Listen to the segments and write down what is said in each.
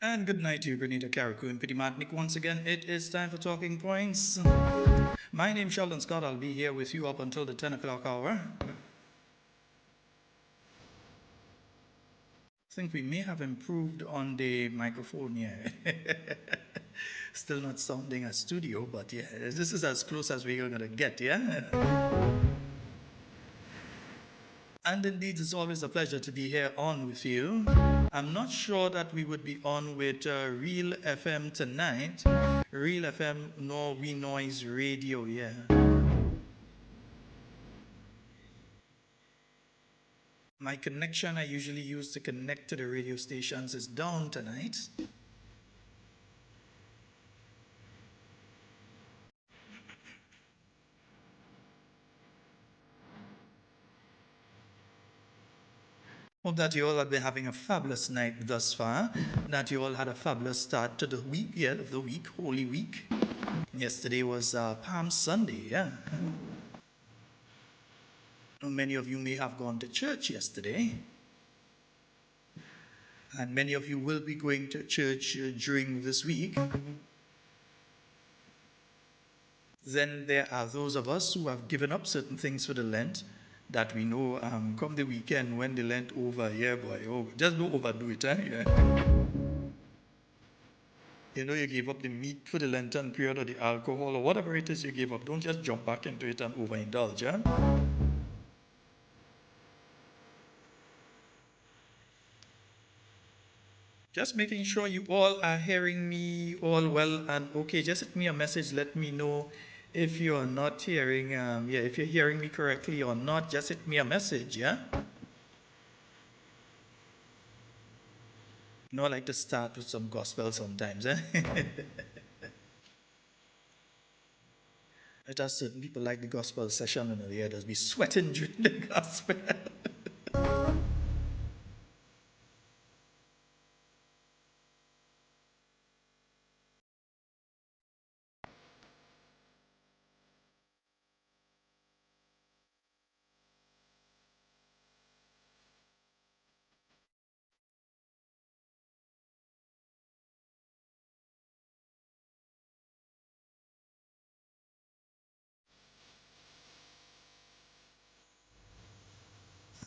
And good night to you, Grenada, Carriacou, and Petit Matnik. Once again, it is time for Talking Points. My name's Sheldon Scott. I'll be here with you up until the 10 o'clock hour. I think we may have improved on the microphone here. Still not sounding a studio, but yeah, this is as close as we're going to get, yeah? And indeed, it's always a pleasure to be here on with you. I'm not sure that we would be on with Real FM tonight. Real FM, nor We Noise Radio, yeah. My connection I usually use to connect to the radio stations is down tonight. Hope that you all have been having a fabulous night thus far. That you all had a fabulous start to the week, yeah, of the week, Holy Week. Yesterday was Palm Sunday, yeah. Many of you may have gone to church yesterday, and many of you will be going to church during this week. Then there are those of us who have given up certain things for the Lent that we know come the weekend when the Lent over, yeah, boy, oh, just don't overdo it, eh? Yeah. You know, you gave up the meat for the Lenten period or the alcohol or whatever it is you gave up. Don't just jump back into it and overindulge, yeah? Just making sure you all are hearing me all well and okay. Just send me a message. Let me know if you're not hearing, if you're hearing me correctly or not. Just send me a message, yeah? You know, I like to start with some gospel sometimes, eh? It has certain people like the gospel session and the others be sweating during the gospel.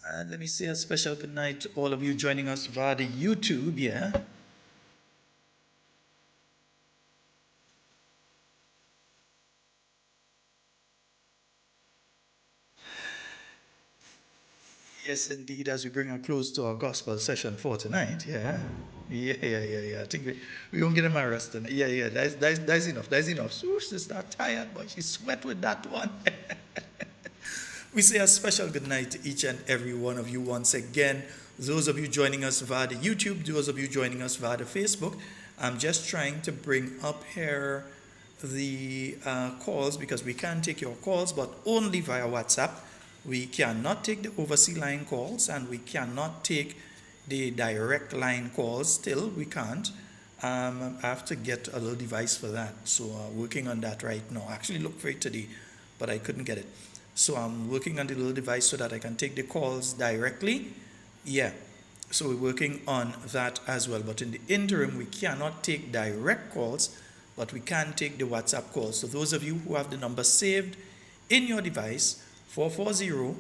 And let me say a special good night to all of you joining us via the YouTube, yeah? Yes, indeed, as we bring a close to our gospel session for tonight, yeah. Yeah. I think we won't get him arrested. Yeah, that's enough, that's enough. So she's not tired, but she sweat with that one. We say a special good night to each and every one of you once again. Those of you joining us via the YouTube, those of you joining us via the Facebook. I'm just trying to bring up here the calls because we can take your calls, but only via WhatsApp. We cannot take the overseas line calls and we cannot take the direct line calls. Still, we can't. I have to get a little device for that. So working on that right now. I actually looked for it today, but I couldn't get it. So I'm working on the little device so that I can take the calls directly. Yeah, so we're working on that as well. But in the interim, we cannot take direct calls, but we can take the WhatsApp calls. So those of you who have the number saved in your device, 440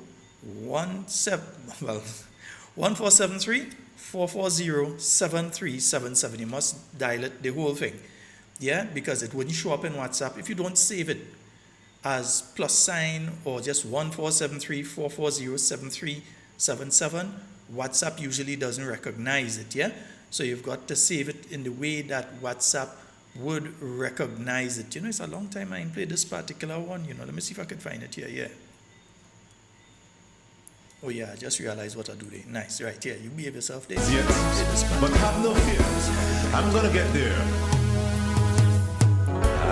1473 440 7377. You must dial it, the whole thing. Yeah, because it wouldn't show up in WhatsApp if you don't save it as plus sign or just 1473 440 7377. WhatsApp usually doesn't recognize it, yeah? So you've got to save it in the way that WhatsApp would recognize it. You know, it's a long time I ain't played this particular one, you know. Let me see if I can find it here, yeah. Oh yeah, I just realized what I do there. Nice, right, yeah, you behave yourself there. Yes, but have no fear, I'm gonna get there.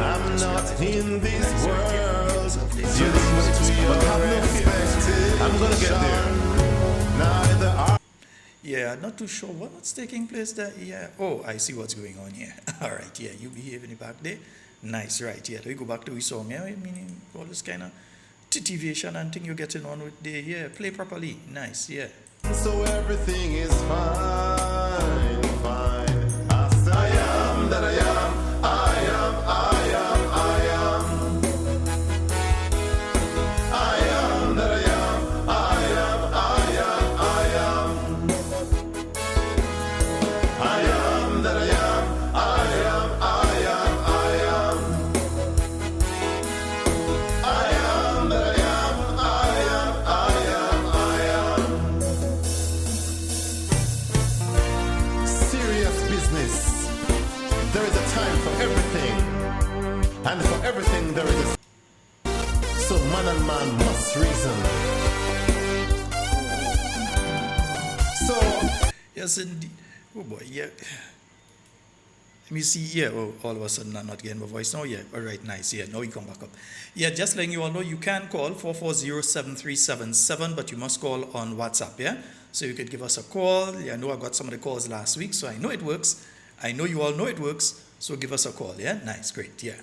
I'm not in this world, but have no fear, I'm gonna get there. Neither are. Yeah, not too sure what's taking place there. Yeah, oh, I see what's going on here. All right, yeah, you behave in the back there. Nice, right, yeah. We go back to the song, yeah, meaning all this kind of titivation and thing you're getting on with the, yeah, play properly. Nice, yeah. So everything is fine, fine. I start So man and man must reason. So Yes, indeed. Oh boy, yeah. Let me see here. Oh, all of a sudden I'm not getting my voice now. Yeah, all right, nice. Yeah, now you come back up. Yeah, just letting you all know, you can call 440-7377, but you must call on WhatsApp, yeah? So you could give us a call. Yeah, I know I got some of the calls last week, so I know it works. I know you all know it works, so give us a call, yeah? Nice, great, yeah.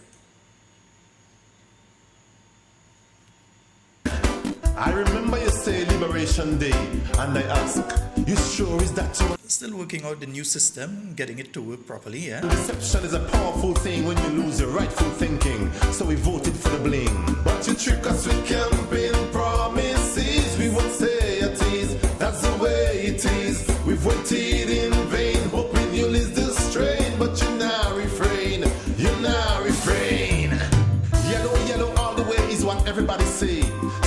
I remember you say Liberation Day, and I ask, you sure is that you? Still working out the new system, getting it to work properly, yeah? Deception is a powerful thing when you lose your rightful thinking. So we voted for the bling. But you trick us with campaign promises. We won't say it is, that's the way it is. We've waited in vain, hoping you'll ease the strain. But you now refrain, you now refrain. Yellow, yellow all the way is what everybody say.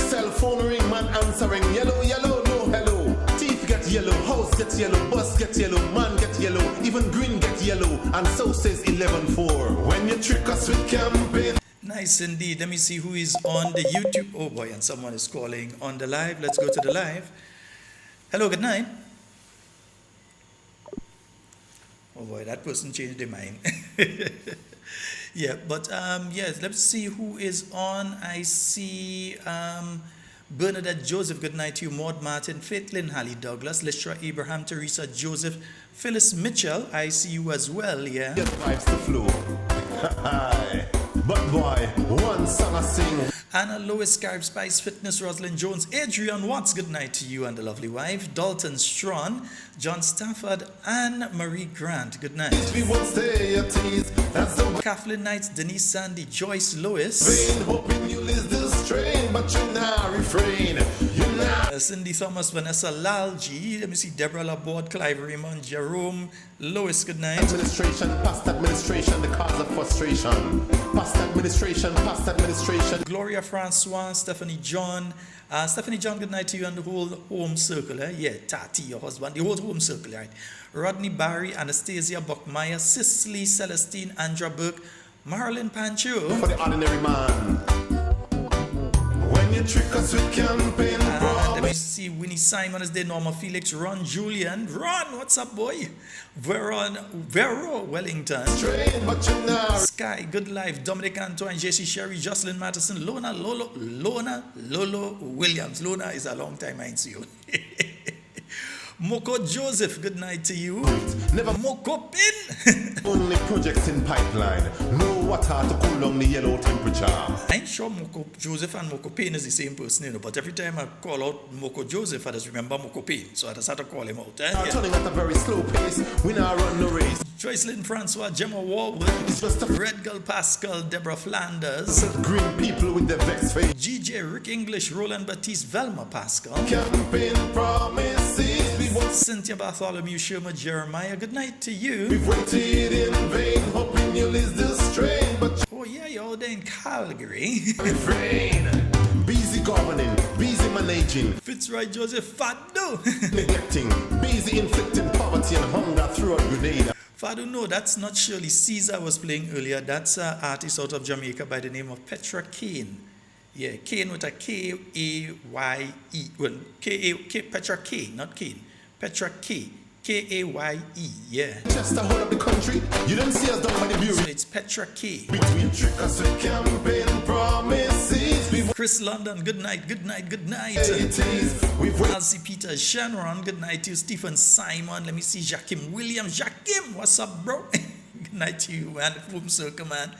Cell phone ring, man answering. Yellow, yellow, no hello. Teeth get yellow, house get yellow, bus get yellow, man get yellow, even green get yellow. And so says 11-4. When you trick us with campaign. Nice indeed. Let me see who is on the YouTube. Oh boy, and someone is calling on the live. Let's go to the live. Hello, good night. Oh boy, that person changed their mind. Yeah, but yes, let's see who is on. I see Bernadette Joseph, good night to you. Maud Martin, Faith Lynn, Hallie Douglas, Listra Abraham, Teresa Joseph, Phyllis Mitchell, I see you as well, yeah. Get vibes to flow. But boy, one song I sing. Anna Lois, Carib Spice Fitness, Rosalind Jones, Adrian Watts, good night to you and the lovely wife, Dalton Strawn, John Stafford, Anne Marie Grant, good night. We won't stay at ease. That's the way. Kathleen Knights, Denise Sandy, Joyce Lois. Vain, hoping you lose the strain, but you now refrain. You now. Cindy Thomas, Vanessa Lalji, let me see, Deborah Laborde, Clive Raymond, Jerome, Lois, good night. Administration, past administration, the cause of frustration. Past administration. Gloria Francois, Stephanie John, good night to you and the whole home circle, eh? Yeah, Tati, your husband, the whole home circle, right? Rodney Barry, Anastasia Buckmeyer, Cicely Celestine, Andra Burke, Marilyn Pancho. For the ordinary man. When you trick us with campaign let me see, Winnie Simon is there, Norma Felix, Ron Julian. Ron, what's up, boy? Vero Wellington. Strain, but you now. Sky, Good Life, Dominic Antoine, JC Sherry, Jocelyn Matterson, Lona Lolo Williams. Lona is a long time I ain't see you. Moko Joseph, good night to you. Never Moko Pin. Only projects in pipeline. No water to cool down the yellow temperature. I ain't sure Moko Joseph and Moko Pin is the same person, you know, but every time I call out Moko Joseph, I just remember Moko Pin, so I just had to call him out. Yeah. Turning at a very slow pace. We now run the race. Joyce Lynn Francois, Gemma Warwood, Red Girl Pascal, Deborah Flanders, Green people with the vexed face. GJ, Rick English, Roland Batiste, Velma Pascal, Campaign promises. Cynthia Bartholomew, Sherma Jeremiah, good night to you. We've waited in vain, hoping you'll ease the strain, but oh yeah, you're all there in Calgary. refrain. Busy governing, busy managing, Fitzroy Joseph Fado. neglecting, busy inflicting poverty and hunger throughout Grenada. Fado, no, that's not Shirley Caesar was playing earlier. That's an artist out of Jamaica by the name of Petra Kane. Yeah, Kane with a K-A-Y-E. Well, Petra K, not Kane. Petra K. K-A-Y-E, yeah. Just to hold up the country, you don't see us down by the bureau. So it's Petra K. Between trick us with campaign promises. Chris London, good night. We've Elsie Peters, Shanron, good night to you. Stephen Simon, let me see, Jakim Williams. Jakim, what's up, bro? Good night to you, man. Home circle, man.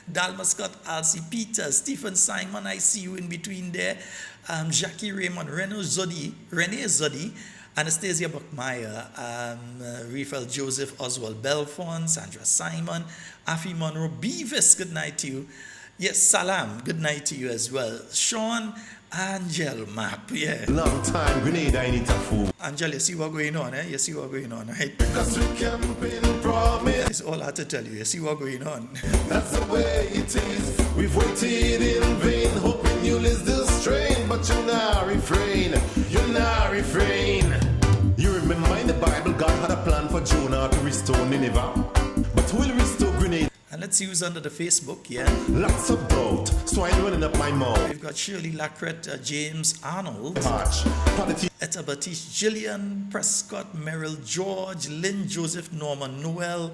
Dalma Scott, Elsie Peters, Stephen Simon, I see you in between there. Jackie Raymond, Renee Zodi, Anastasia Buckmeyer, Raphael Joseph, Oswald Belfont, Sandra Simon, Afi Monroe, Beavis, good night to you. Yes, Salam, good night to you as well. Sean, Angel Map, yeah. long time Grenada, I need a fool. Angel, you see what's going on, eh? You see what's going on, right? Because we campaign promise. That's all I have to tell you. You see what's going on. That's the way it is. We've waited in vain, hoping you'll ease the strain, but you now refrain. You remember in the Bible, God had a plan for Jonah to restore Nineveh, but will restore Grenada. And let's see who's under the Facebook, yeah. Lots of doubt, so I'm running up my mouth. We've got Shirley Lacrette, James Arnold, March. Politics. Etta Batish, Gillian Prescott, Merrill George, Lynn Joseph, Norman Noel.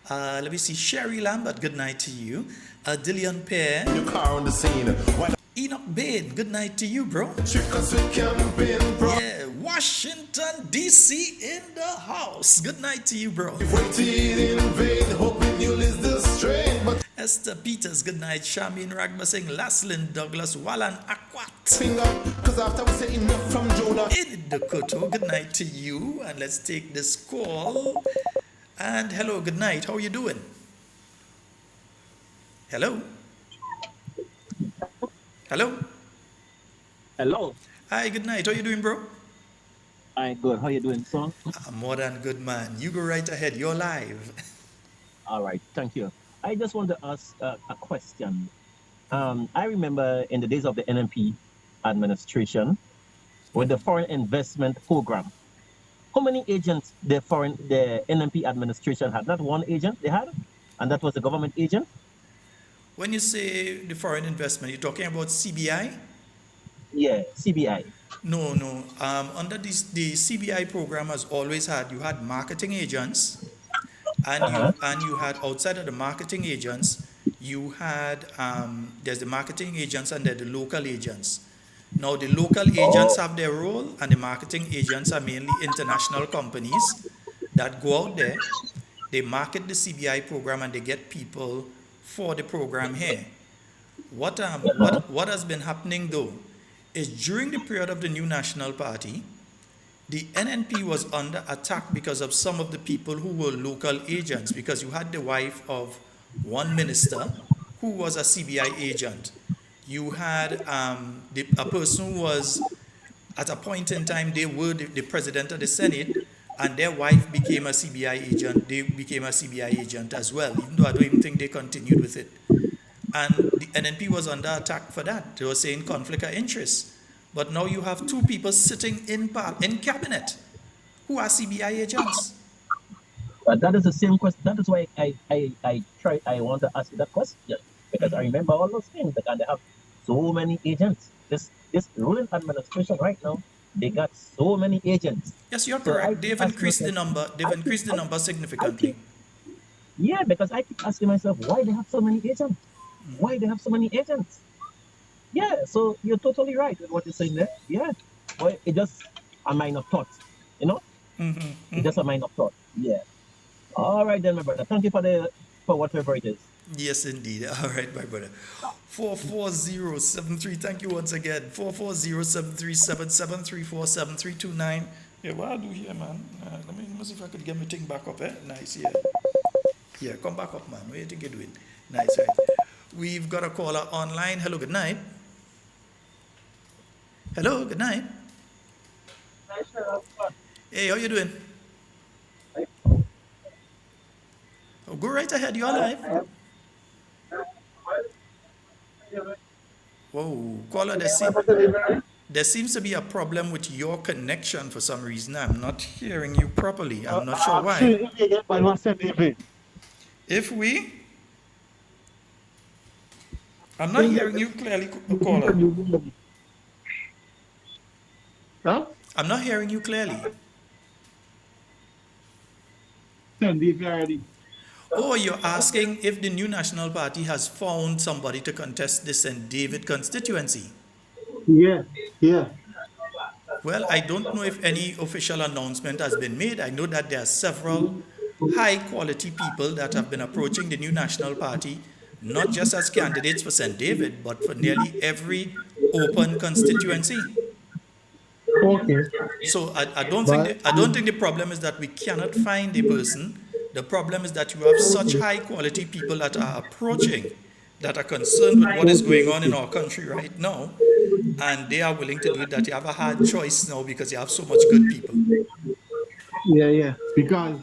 Let me see, Sherry Lambert, good night to you. Dillian Pear. Your car on the scene. Why Enoch Bain, good night to you, bro. trick us with campaign Yeah, Washington, D.C. in the house. Good night to you, bro. waited in vain, hoping you'll ease the strain. But Esther Peters, good night. Shamin Ragbasing, Laslin Douglas, Wallan Akwat. sing up, cause after we say enough from Jonah. In Dakoto, good night to you. And let's take this call. And hello, good night. How are you doing? Hello? Hello? Hello. Hi, good night. How are you doing, bro? I'm good. How you doing, son? I'm more than good, man. You go right ahead. You're live. All right. Thank you. I just want to ask a question. I remember in the days of the NMP administration with the foreign investment program, how many agents the NMP administration had? Not one agent they had, and that was the government agent. When you say the foreign investment, you're talking about CBI? Yeah, CBI. No. Under this, the CBI program has always had, you had marketing agents, and you had outside of the marketing agents, you had there's the marketing agents and there's the local agents. Now the local agents have their role, and the marketing agents are mainly international companies that go out there, they market the CBI program, and they get people for the program here. What has been happening though is during the period of the new National Party, the NNP was under attack because of some of the people who were local agents, because you had the wife of one minister who was a CBI agent. You had a person who was, at a point in time, they were the president of the Senate, and their wife became a CBI agent. They became a CBI agent as well, even though I don't even think they continued with it. And the NNP was under attack for that. They were saying conflict of interest. But now you have two people sitting in cabinet who are CBI agents. But that is the same question. That is why I want to ask you that question, because I remember all those things, and they have so many agents. This ruling administration right now, they got so many agents. Yes, you're correct. They've increased the number. They've increased the number significantly. Yeah, because I keep asking myself, why they have so many agents? Why they have so many agents? Yeah, so you're totally right with what you're saying there. Yeah, well, it's just a minor thought, you know? It's just a minor thought. Yeah. All right then, my brother. Thank you for whatever it is. Yes, indeed. All right, my brother. 44073. Thank you once again. 4407377347329. Yeah, what I do here, man? Let me see if I could get my thing back up. Nice, yeah. Yeah, come back up, man. What do you think you're doing? Nice, right? We've got a caller online. Hello, good night. Hello, good night. Hey, how you doing? Oh, go right ahead. You're live. Whoa, caller, there seems to be a problem with your connection for some reason. I'm not hearing you properly. I'm not sure why. If we... I'm not hearing you clearly, caller. Huh? I'm not hearing you clearly. Oh, you're asking if the new National Party has found somebody to contest the St. David constituency. Yeah. Well, I don't know if any official announcement has been made. I know that there are several high-quality people that have been approaching the new National Party, not just as candidates for St. David, but for nearly every open constituency. Okay. So I don't think the problem is that we cannot find a person. The problem is that you have such high-quality people that are approaching, that are concerned with what is going on in our country right now, and they are willing to do it, that you have a hard choice now because you have so much good people. Yeah. Because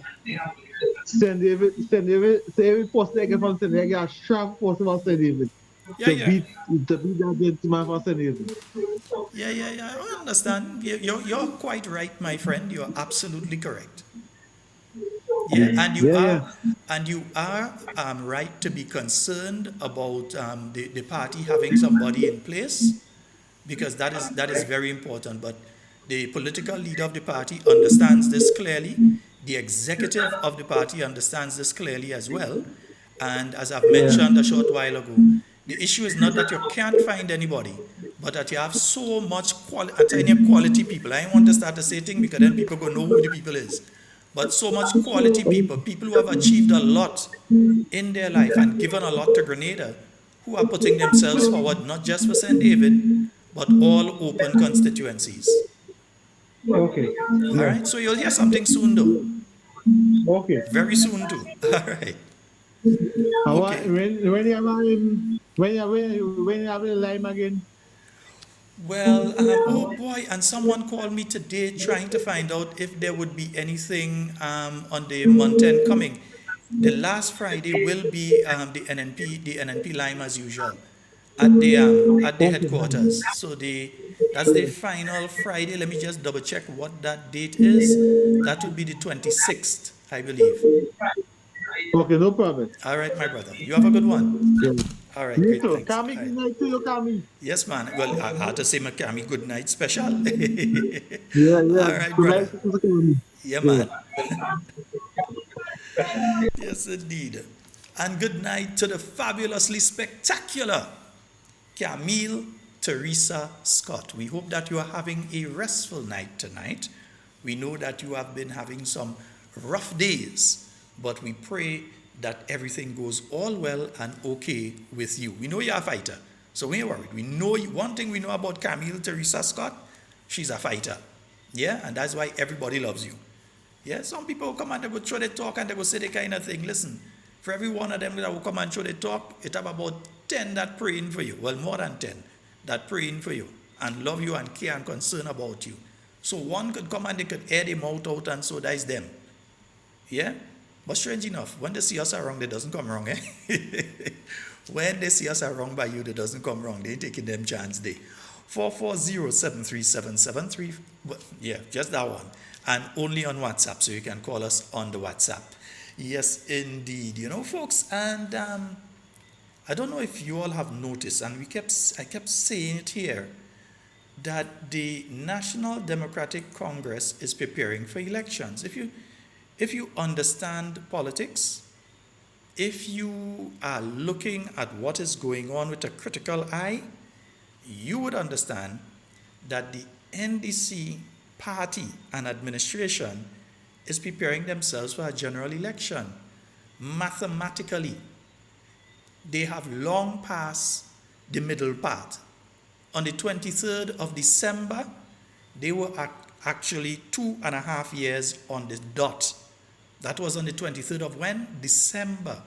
St. David, every post they get from St. David, get a strong post about St. David. To beat that gentleman for St. David. Yeah. I understand. You're quite right, my friend. You're absolutely correct. Yeah, Yeah. and you are right to be concerned about the party having somebody in place, because that is very important. But the political leader of the party understands this clearly. The executive of the party understands this clearly as well. And as I've Yeah. mentioned a short while ago, the issue is not that you can't find anybody, but that you have so much quality people. I don't want to start to say thing because then people go know who the people is. But so much quality people, people who have achieved a lot in their life and given a lot to Grenada, who are putting themselves forward not just for St. David, but all open constituencies. Okay. All Yeah. right, so you'll hear something soon, though. Okay. Very soon, too. All right. Okay. When you have a lime again? Well, oh boy, and someone called me today trying to find out if there would be anything on the month end coming. The last Friday will be the NNP Lime as usual at the headquarters. So that's the final Friday. Let me just double check what that date is. That would be the 26th, I believe. Okay, no problem. All right, my brother. You have a good one. Yeah. All right, You great. too. Thanks. Kami, All right. good night to you, Kami. Yes, man. Well, I had to say Makami good night special. All Yeah, yeah. right, Good night brother. to Kami. Yeah, Yeah. man. Yes, indeed. And good night to the fabulously spectacular Camille Teresa Scott. We hope that you are having a restful night tonight. We know that you have been having some rough days, but we pray that everything goes all well and okay with you. We know you're a fighter, so we ain't worried. We know one thing we know about Camille Teresa Scott, she's a fighter. Yeah, and that's why everybody loves you. Yeah, some people come and they go throw their talk and they go say the kind of thing. Listen, for every one of them that will come and throw their talk, it have about 10 that praying for you. Well, more than 10 that praying for you and love you and care and concern about you. So one could come and they could air their mouth out and so that is them. Yeah? But strange enough, when they see us around, they doesn't come wrong, eh? When they see us around by you, they doesn't come wrong. They ain't taking them chance day. 440-73773. Yeah, just that one. And only on WhatsApp, so you can call us on the WhatsApp. Yes, indeed. You know, folks, and I don't know if you all have noticed, and I kept saying it here, that the National Democratic Congress is preparing for elections. If you understand politics, if you are looking at what is going on with a critical eye, you would understand that the NDC party and administration is preparing themselves for a general election. Mathematically, they have long passed the middle part. On the 23rd of December, they were actually 2.5 years on the dot. That was on the 23rd of when? December.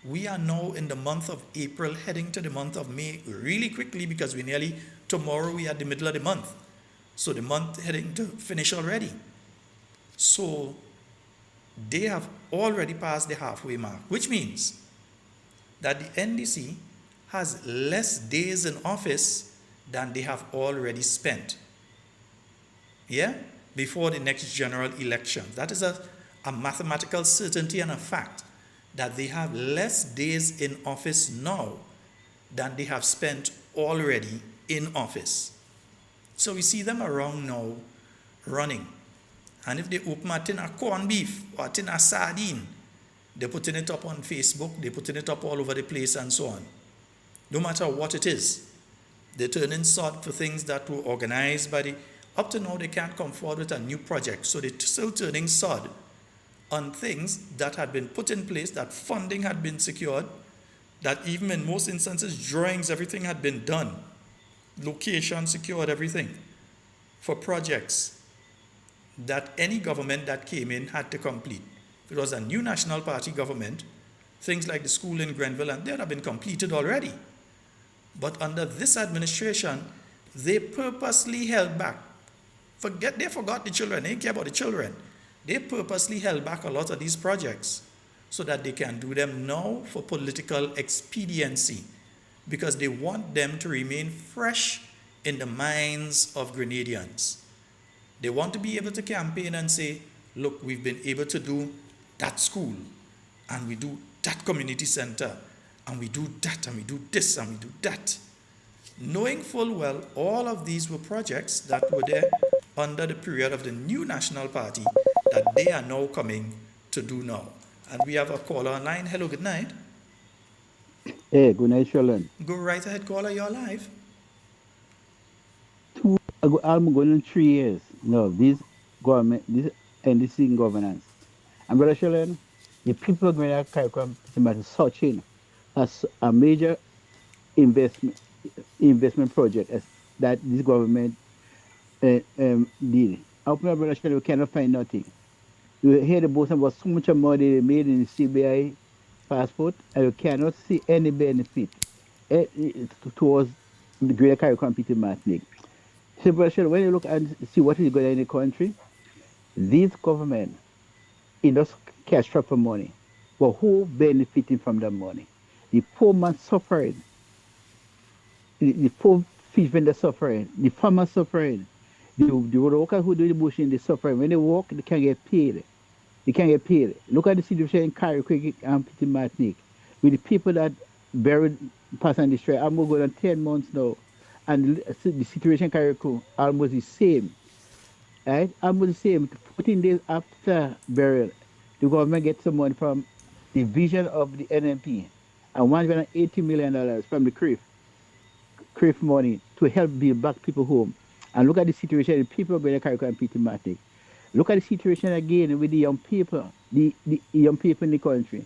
We are now in the month of April, heading to the month of May really quickly because tomorrow we are at the middle of the month. So the month heading to finish already. So they have already passed the halfway mark, which means that the NDC has less days in office than they have already spent. Yeah? Before the next general election. That is a mathematical certainty and a fact that they have less days in office now than they have spent already in office. So we see them around now running. And if they open a tin of corned beef or a tin of sardine, they're putting it up on Facebook, they're putting it up all over the place and so on. No matter what it is, they're turning sod for things that were organized by up to now they can't come forward with a new project. So they're still turning sod on things that had been put in place, that funding had been secured, that even in most instances, drawings, everything had been done. Location secured, everything for projects that any government that came in had to complete. If it was a new National Party government, things like the school in Grenville, and they would have been completed already. But under this administration, they purposely held back. They forgot the children. They didn't care about the children. They purposely held back a lot of these projects so that they can do them now for political expediency, because they want them to remain fresh in the minds of Grenadians. They want to be able to campaign and say, look, we've been able to do that school, and we do that community center, and we do that, and we do this, and we do that. Knowing full well all of these were projects that were there under the period of the new National Party that they are now coming to do now. And we have a caller online. Hello, good night. Hey, good night, Sheldon. Go right ahead, caller, you're live. I'm going on 3 years. No, this government, this NDC in governance. And Brother Sheldon, the people of Grenada Carriacou are searching as a major investment investment project as that this government did. Open up, Brother Sheldon, we cannot find nothing. You hear the boast about so much money they made in the CBI passport, and you cannot see any benefit towards the Greater Carriacou Peter Martinique. So, Brother Sheldon, when you look and see what is going on in the country, this government is just cash trap for money. But who benefiting from that money? The poor man suffering, the poor fish vendor suffering, the farmer suffering, the worker who do the bushing, they suffering. When they work, they can't get paid. They can't get paid. Look at the situation in Carriacou and Petit Martinique with the people that buried, pass and destroy. I'm going on 10 months now. And the situation in Carriacou almost the same. Right? Almost the same. 14 days after burial, the government gets some money from the vision of the NMP and $180 million from the CRIF money to help build back people home. And look at the situation, the people of Carriacou and Petit Martinique. Look at the situation again with the young people, the young people in the country.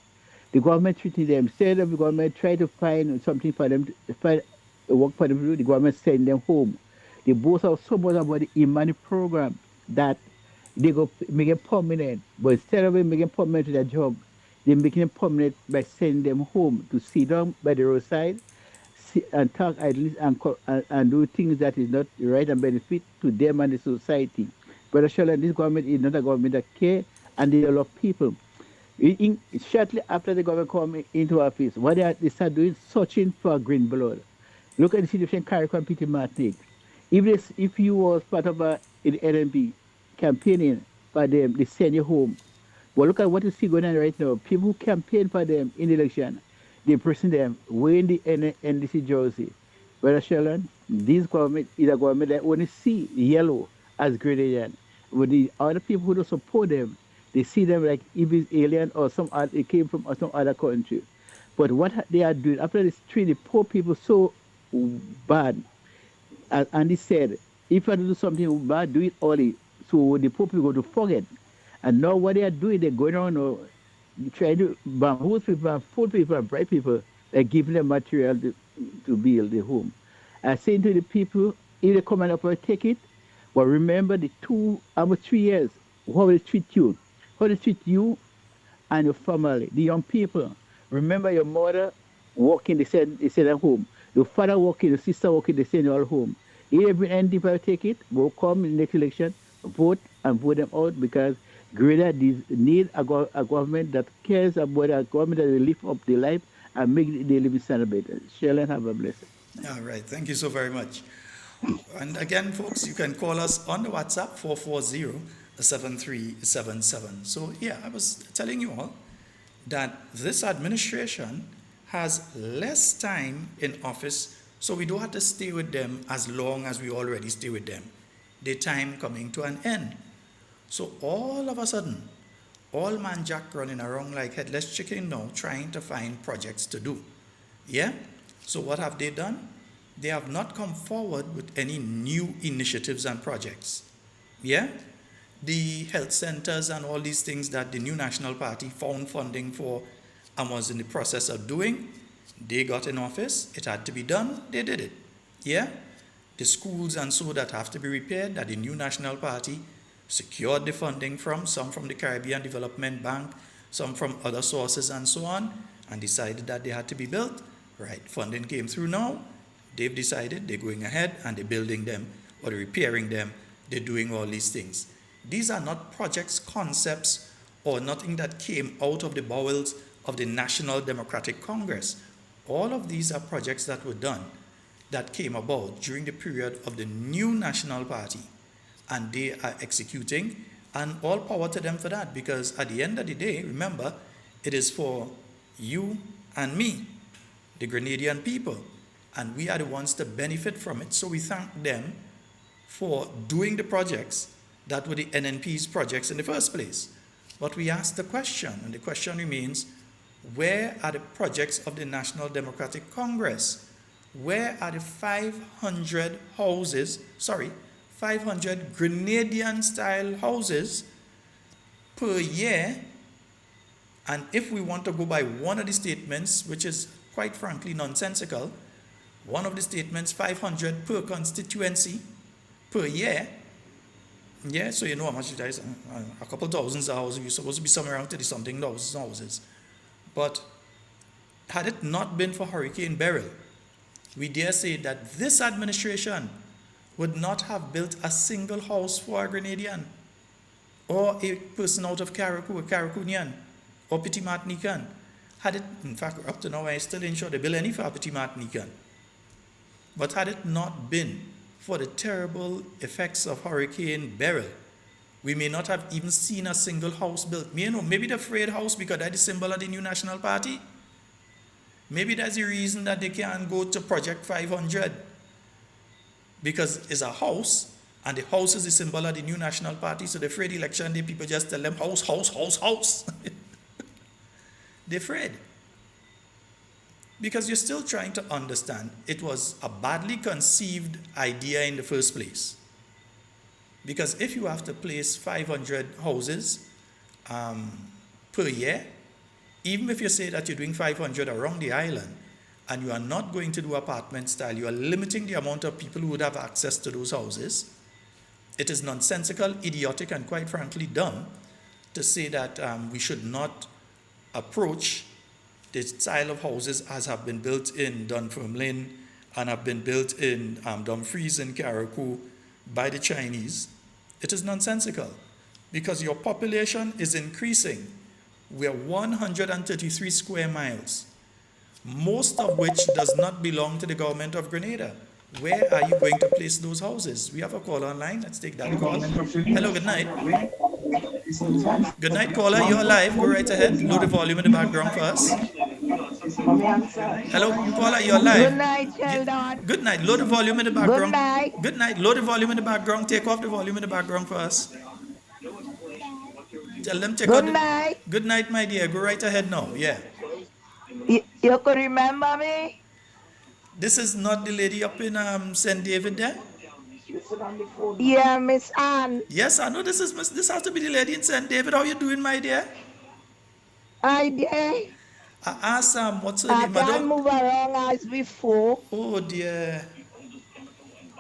The government treating them, instead of the government try to find something for them, to find work for them to do, the government send them home. They boast out so much about the Imani program that they go make it permanent. But instead of making permanent to their job, they're making it permanent by sending them home to sit down by the roadside and talk at least and do things that is not right and benefit to them and the society. But Sheldon, this government is not a government that care and they love people. Shortly after the government come into office, what they start doing, searching for green blood. Look at the situation in Carriacou and Petit Martinique. If you was part of an NMP campaigning for them, they send you home. But look at what you see going on right now. People who campaign for them in the election, they present them wearing the NDC jersey. But Sheldon, this government is a government that only see yellow as Grenadian. But the other people who don't support them, they see them like if it's alien or it came from some other country. But what they are doing, after they treat the poor people so bad, and he said, if you do something bad, do it early, so the poor people go to forget. And now what they are doing, they're going around trying to bamboozle people and fool people and bribe people, like giving them material to build the home. I saying to the people, if they come and up and take it, but remember the almost 3 years, how they treat you. How they treat you and your family, the young people. Remember your mother working, they send her home. Your father working, your sister working, they send you all home. Every NDP take it, will come in the next election, vote and vote them out because Grenada need a government that cares about a government that will lift up their life and make their living standard better. Sheldon, have a blessing. All right, thank you so very much. And again, folks, you can call us on the WhatsApp 440-7377. So yeah, I was telling you all that this administration has less time in office, so we don't have to stay with them as long as we already stay with them. Their time coming to an end. So all of a sudden, all man jack running around like headless chicken now, trying to find projects to do. Yeah? So what have they done? They have not come forward with any new initiatives and projects. Yeah? The health centers and all these things that the new National Party found funding for and was in the process of doing, they got in office, it had to be done, they did it. Yeah? The schools and so that have to be repaired, that the new National Party secured the funding from, some from the Caribbean Development Bank, some from other sources and so on, and decided that they had to be built. Right, funding came through now. They've decided they're going ahead and they're building them or they're repairing them. They're doing all these things. These are not projects, concepts, or nothing that came out of the bowels of the National Democratic Congress. All of these are projects that were done, that came about during the period of the new National Party. And they are executing And all power to them for that, because at the end of the day, remember, it is for you and me, the Grenadian people, and we are the ones to benefit from it. So we thank them for doing the projects that were the NNP's projects in the first place. But we ask the question, and the question remains, where are the projects of the National Democratic Congress? Where are the 500 Grenadian-style houses per year? And if we want to go by one of the statements, which is quite frankly nonsensical, one of the statements, 500 per constituency per year. Yeah, so you know how much it is. A couple thousands of houses. You're supposed to be somewhere around 30-something thousands houses. But had it not been for Hurricane Beryl, we dare say that this administration would not have built a single house for a Grenadian, or a person out of Carriacou, a Carriacouian, or Petit Martinican. Had it, in fact, up to now, I still ain't sure they build any for a Petit Martinican. But had it not been for the terrible effects of Hurricane Beryl, we may not have even seen a single house built. Maybe the afraid house because that's the symbol of the new National Party. Maybe that's the reason that they can't go to Project 500. Because it's a house, and the house is the symbol of the new National Party, so they're afraid election day people just tell them house, house, house, house. They're afraid. Because you're still trying to understand it was a badly conceived idea in the first place. Because if you have to place 500 houses per year, even if you say that you're doing 500 around the island, and you are not going to do apartment style, you are limiting the amount of people who would have access to those houses. It is nonsensical, idiotic, and quite frankly dumb to say that we should not approach the style of houses as have been built in Dunfermline and have been built in Dumfries and Carriacou by the Chinese. It is nonsensical because your population is increasing. We are 133 square miles, most of which does not belong to the government of Grenada. Where are you going to place those houses? We have a call online. Let's take that call. Hello, good night. Good night, caller. You're live. Go right ahead. Lower the volume in the background for us. Hello, caller. You're live. Good night, Sheldon. Good night. Lower the volume in the background. Good night. Good night. Lower the volume in the background. Take off the volume in the background for us. Tell them take Good out night. Good night, my dear. Go right ahead now. Yeah. You could remember me? This is not the lady up in St. David there? Yeah, Miss Anne. Yes, I know this has to be the lady in St. David. How you doing, my dear? I did. I asked what's her I name? can't move around as before. Oh dear.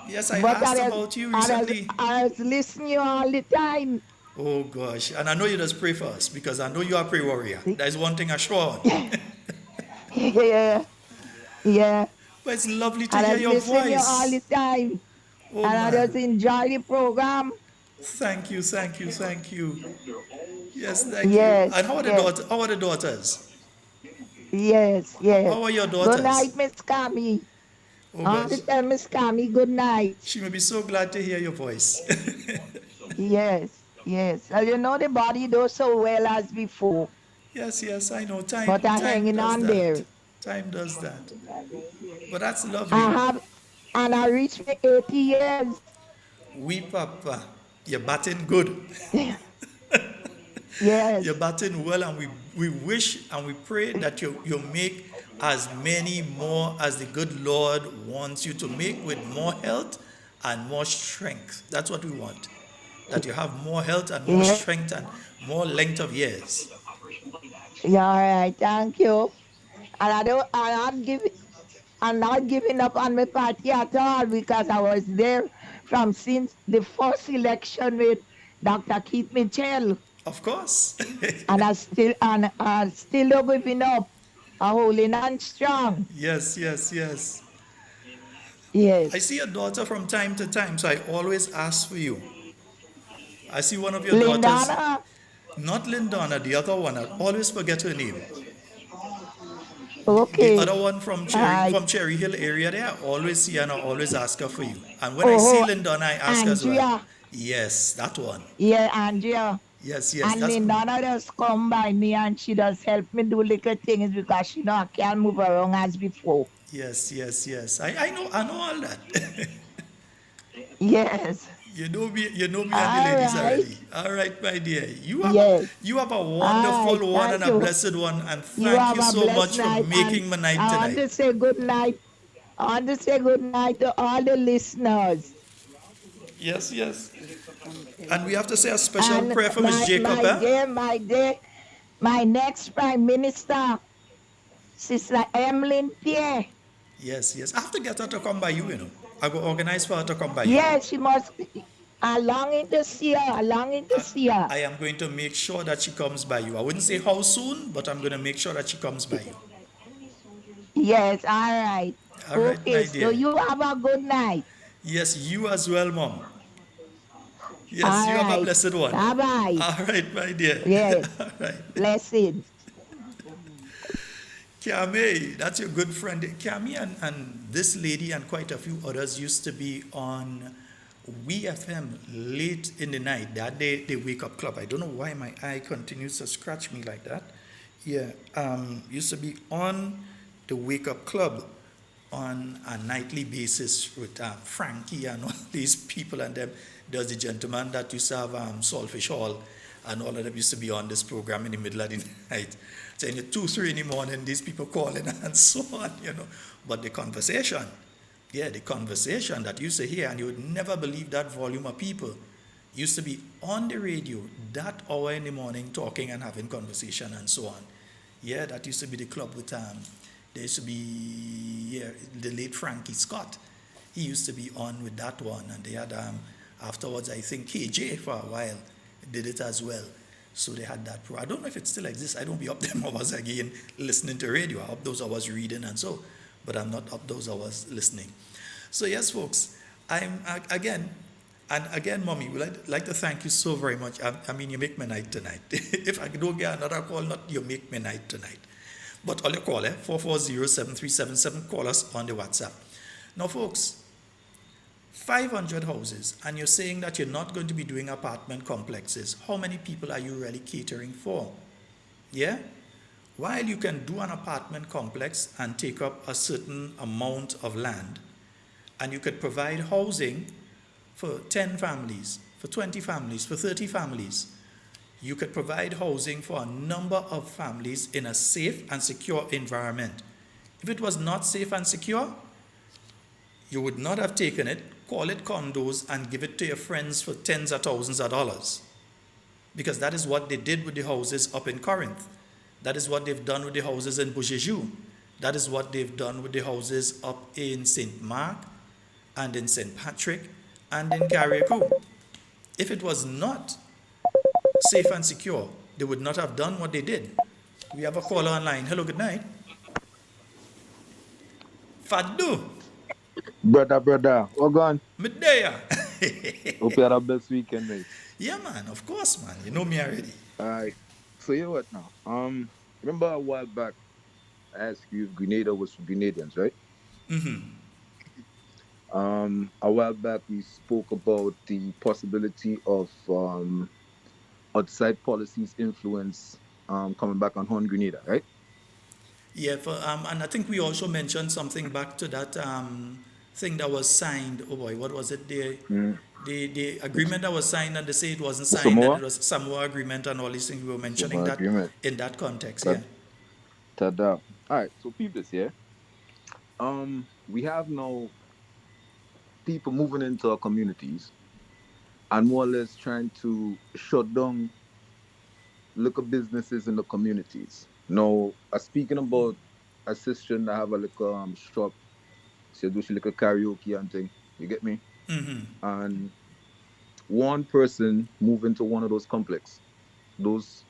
Yes, I But asked about you recently. I was listening to you all the time. Oh gosh. And I know you just pray for us because I know you are a prayer warrior. That is one thing I sure on. Yeah. Yeah. But it's lovely to And hear I your listen to you all voice. the time. Oh, And I man. just enjoy the program. Thank you, thank you, thank you. Yes, thank Yes, you. And how are the yes. daughters? How are the daughters? Yes, yes. How are your daughters? Good night, Miss Cammy. Oh All the gosh. time, Miss Cammy, good night. She may be so glad to hear your voice. Yes, yes. And you know the body does so well as before. Yes, yes, I know. Time, But I'm time hanging does on that. there. Time does that. But that's lovely. I reached my 80 years. We, Papa, you're batting good. Yes. You're batting well, and we wish and we pray that you make as many more as the good Lord wants you to make, with more health and more strength. That's what we want. That you have more health and more Yeah. strength and more length of years. Yeah, all right, thank you. And I'm not giving up on my party at all because I was there from since the first election with Dr. Keith Mitchell. Of course. And I still not giving up. I'm holding on strong. Yes, yes, yes. Yes. I see your daughter from time to time, so I always ask for you. I see one of your daughters. Lindana, Not Lindana, the other one. I always forget her name. The Okay. other one I from Cherry Hill area there, I always see her and I always ask her for you. And when I see oh Lyndon, I ask her as well. Andrea. Yes, that one. Yeah, Andrea. Yes, yes, And Lindana does come by me and she does help me do little things because she know I can't move around as before. yes, yes, yes. I know all that. Yes. You know me and the All ladies right. already. All right, my dear. Yes. You have a All right. wonderful one and Thank a you. blessed one, and You thank have you a so blessed much for night. And making my night I want tonight. to say good night. I want to say good night to all the listeners. Yes, yes. And we have to say a special And prayer for Miss Jacob, eh? my next Prime Minister, Sister Emmeline Pierre. Yes, yes. I have to get her to come by you, you know. I will organize for her to come by you. Yes, she must. I longing to see her. I longing to see her. I am going to make sure that she comes by you. I wouldn't say how soon, but I'm going to make sure that she comes by you. Yes, all right. All right, Okay, my so dear. you have a good night. Yes, you as well, Mom. Yes, All you have a right. blessed one. Bye bye. All right, my dear. Yes. All right. Blessings. Kiame, that's your good friend. Kiame and this lady and quite a few others used to be on WeFM late in the night. That day, they wake up club. I don't know why my eye continues to scratch me like that. Yeah, used to be on the wake up club on a nightly basis with Frankie and all these people, and them. There's the gentleman that used to have Saltfish Hall, and all of them used to be on this program in the middle of the night. Saying at 2, 3 in the morning, these people calling and so on, you know. But the conversation that you used to hear, and you would never believe that volume of people used to be on the radio that hour in the morning talking and having conversation and so on. Yeah, that used to be the club with there used to be the late Frankie Scott. He used to be on with that one, and they had afterwards I think KJ for a while did it as well. So they had that I don't know if it still exists. I don't be up them hours again listening to radio. I'm up those hours reading and so, but I'm not up those hours listening. So yes, folks, I'm again, and again, Mommy, would like to thank you so very much. I mean, you make my night tonight. If I don't get another call, not you make my night tonight. But all you call, 440-7377, call us on the WhatsApp. Now, folks, 500 houses, and you're saying that you're not going to be doing apartment complexes. How many people are you really catering for? Yeah? While you can do an apartment complex and take up a certain amount of land, and you could provide housing for 10 families, for 20 families, for 30 families, you could provide housing for a number of families in a safe and secure environment. If it was not safe and secure, you would not have taken it, call it condos, and give it to your friends for tens of thousands of dollars. Because that is what they did with the houses up in Corinth. That is what they've done with the houses in Beaujeu. That is what they've done with the houses up in St. Mark and in St. Patrick and in Carriacou. If it was not safe and secure, they would not have done what they did. We have a caller online. Hello, good night. Fadu. Brother, what going? Medea. Hope you had a best weekend, mate. Yeah, man, of course, man. You know me already. Alright. So you know what now? Remember a while back I asked you if Grenada was for Grenadians, right? A while back we spoke about the possibility of outside policies influence coming back on Horn Grenada, right? Yeah, and I think we also mentioned something back to that thing that was signed. Oh boy, what was it? The agreement that was signed, and they say it wasn't signed, Samoa? and it was Samoa agreement and all these things. We were mentioning Samoa that agreement. in that context. That- Yeah. Tada. Alright, so peep this here. We have now people moving into our communities and more or less trying to shut down local businesses in the communities. Now, speaking about a sister that have a little shop, she do she little karaoke and thing. You get me? And one person moved into one of those complex, those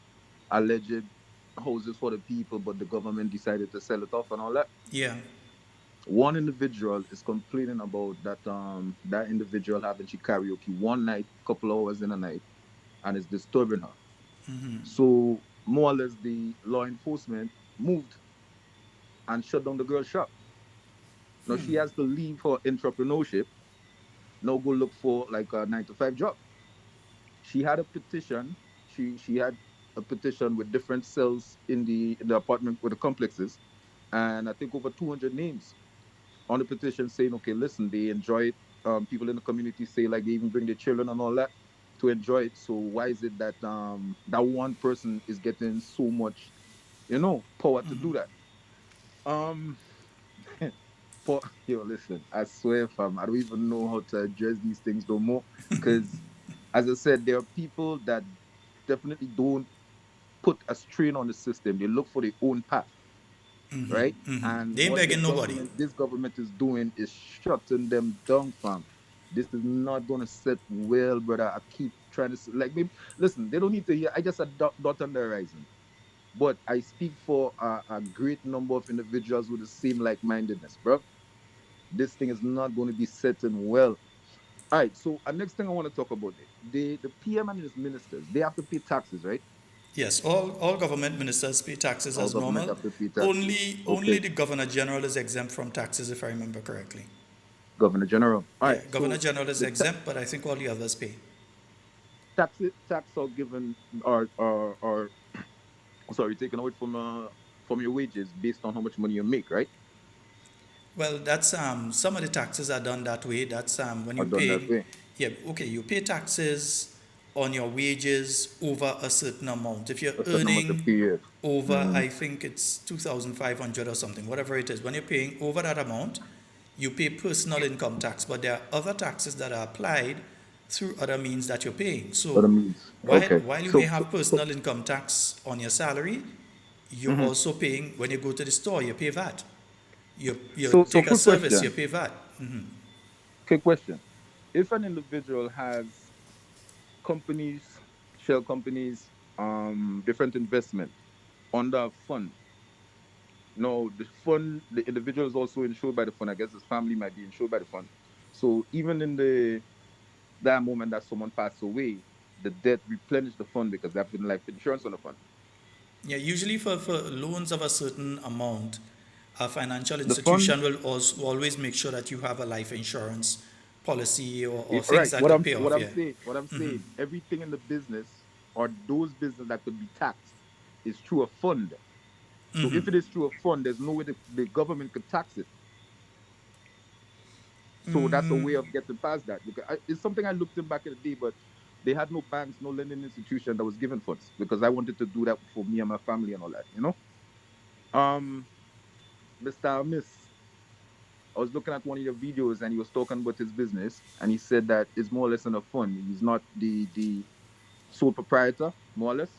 alleged houses for the people, but the government decided to sell it off and all that. Yeah. One individual is complaining about that that individual having she karaoke one night, couple hours in a night, and it's disturbing her. So more or less the law enforcement moved and shut down the girl's shop. Now she has to leave her entrepreneurship, now go look for like a 9 to 5 job. She had a petition. She had a petition with different cells in the apartment with the complexes, and I think over 200 names on the petition saying, okay, listen, they enjoy it. People in the community say like they even bring their children and all that to enjoy it. So why is it that that one person is getting so much, power to do that? Um, yo, listen, I swear, fam, I don't even know how to address these things no more. Because, as I said, there are people that definitely don't put a strain on the system. They look for their own path, right? And They ain't what begging nobody. this government is doing is shutting them down, fam. This is not going to set well, brother. I keep trying to like, maybe listen. They don't need to hear. I just a dot on the horizon, but I speak for a great number of individuals with the same like-mindedness, bro. This thing is not going to be setting well. All right. So, next thing I want to talk about the PM and his ministers. They have to pay taxes, right? Yes, all government ministers pay taxes All as government normal. have to pay taxes. Only Okay. the governor general is exempt from taxes, if I remember correctly. Governor General. All Yeah, right. governor So general is the exempt, but I think all the others pay. tax are given are sorry taken away from your wages based on how much money you make, right? Well, that's some of the taxes are done that way. That's when Are you done that pay, way. yeah, okay, you pay taxes on your wages over a certain amount. If you're A certain amount of earning period. over, I think it's 2,500 or something, whatever it is, when you're paying over that amount, you pay personal income tax. But there are other taxes that are applied through other means that you're paying. Other So means. while Okay. while you may So have personal income tax on your salary, you're mhm. also paying when you go to the store. You pay VAT. You So take a quick service, you question. pay VAT. Quick question. If an individual has companies, shell companies, different investment under a fund. No, the fund, the individual is also insured by the fund. I guess his family might be insured by the fund. So even in the that moment that someone passed away, the debt replenished the fund because they have been life insurance on the fund. Yeah, usually for loans of a certain amount, a financial The fund, institution will also always make sure that you have a life insurance policy or things right? that could pay What off. I'm Yeah. saying, everything in the business or those business that could be taxed is through a fund. So if it is through a fund, there's no way the government could tax it. So that's a way of getting past that. Because it's something I looked in back in the day, but they had no banks, no lending institution that was giving funds because I wanted to do that for me and my family and all that. Um, Mr. Miss, I was looking at one of your videos and he was talking about his business and he said that it's more or less in a fund. He's not the sole proprietor, more or less.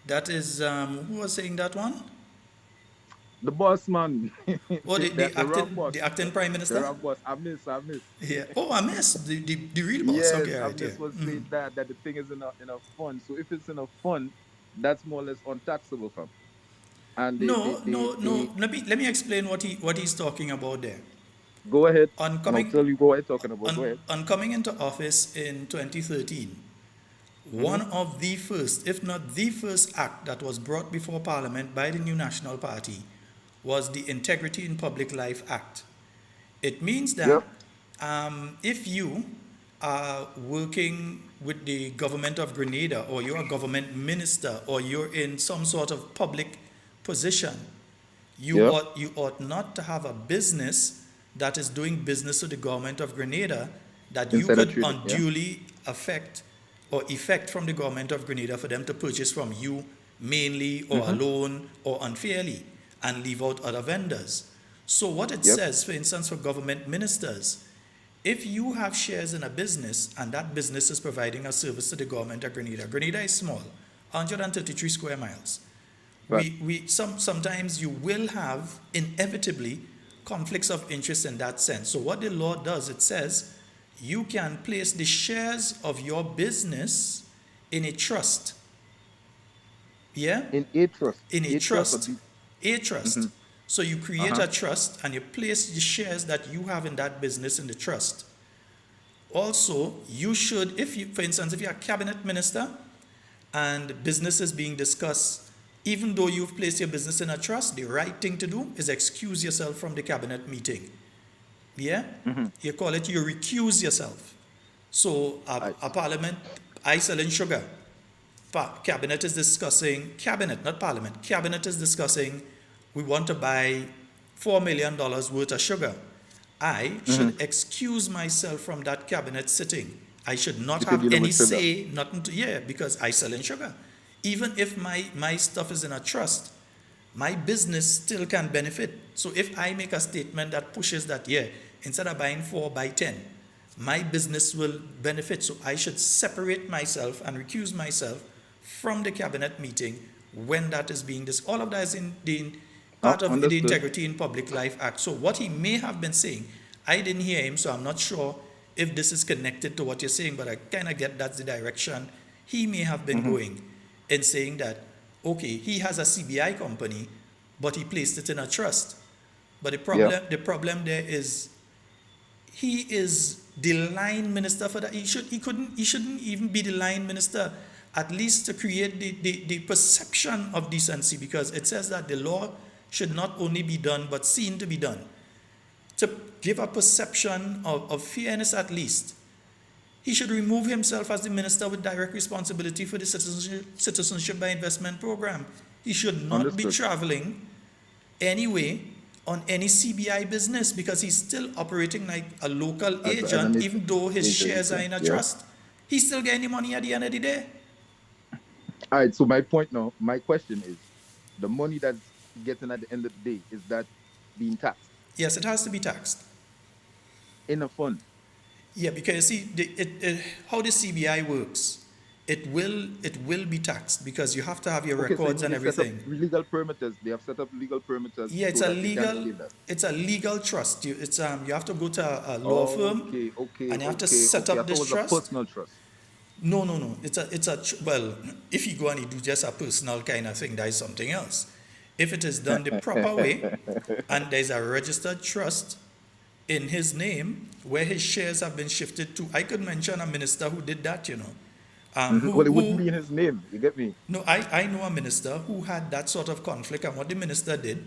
That is who was saying that one? The boss man, Oh, the wrong the boss, acting prime the minister. wrong boss. I miss. Yeah. Oh, I missed the real boss. Yes, Okay, I right. Yeah. miss was saying that the thing is in a fund. So if it's in a fund, that's more or less untaxable, fam. And No. Let me explain what he's talking about there. go ahead, On and I'll coming tell you what I'm talking about. Go on, ahead. on coming into office in 2013, Mm-hmm. one of the first, if not the first act that was brought before Parliament by the New National Party was the Integrity in Public Life Act. It means that Yep. if you are working with the government of Grenada, or you're a government minister, or you're in some sort of public position, Yep. you ought not to have a business that is doing business with the government of Grenada that you Insider could trading. Yeah. unduly affect or effect from the government of Grenada for them to purchase from you mainly or Mm-hmm. alone or unfairly and leave out other vendors. So what it Yep. says, for instance, for government ministers, if you have shares in a business and that business is providing a service to the government of Grenada, Grenada is small, 133 square miles. But Sometimes you will have inevitably conflicts of interest in that sense. So what the law does, it says you can place the shares of your business in a trust. Yeah? in a trust, In a a trust or trust. the. A trust. Mm-hmm. So you create Uh-huh. a trust and you place the shares that you have in that business in the trust. Also, you should, if you, for instance, if you're a cabinet minister and business is being discussed even though you've placed your business in a trust, the right thing to do is excuse yourself from the cabinet meeting. Yeah? You call it, you recuse yourself. So a parliament, I selling sugar. Cabinet is discussing, cabinet, not parliament, cabinet is discussing, we want to buy $4 million worth of sugar. I should excuse myself from that cabinet sitting. I should not Because have any say, nothing to, because I sell in sugar. Even if my stuff is in a trust, my business still can benefit. So if I make a statement that pushes that, instead of buying 4, buy 10, my business will benefit. So I should separate myself and recuse myself from the cabinet meeting when that is being discussed. All of that is in the part of the Integrity in Public Life Act. So what he may have been saying, I didn't hear him, so I'm not sure if this is connected to what you're saying, but I kind of get that's the direction he may have been going in saying that, okay, he has a CBI company, but he placed it in a trust. But the problem there is he is the line minister for that. He shouldn't even be the line minister, at least to create the perception of decency, because it says that the law should not only be done but seen to be done. To give a perception of fairness at least, he should remove himself as the minister with direct responsibility for the citizenship by investment program. He should not be traveling anyway on any CBI business, because he's still operating like a local agent, even though his shares are in a trust. He's still getting the money at the end of the day. All right, so my question is, the money that's getting at the end of the day, is that being taxed? Yes, it has to be taxed. In a fund? Yeah, because you see, how the CBI works, it will be taxed, because you have to have your records and everything. Legal perimeters. They have set up legal perimeters. Yeah, it's a legal trust. You have to go to a law firm, and you have to set up this trust. A personal trust. No. Well, if you go and you do just a personal kind of thing, that is something else. If it is done the proper way, and there's a registered trust in his name where his shares have been shifted to, I could mention a minister who did that, Well, it wouldn't be in his name, you get me? No, I know a minister who had that sort of conflict, and what the minister did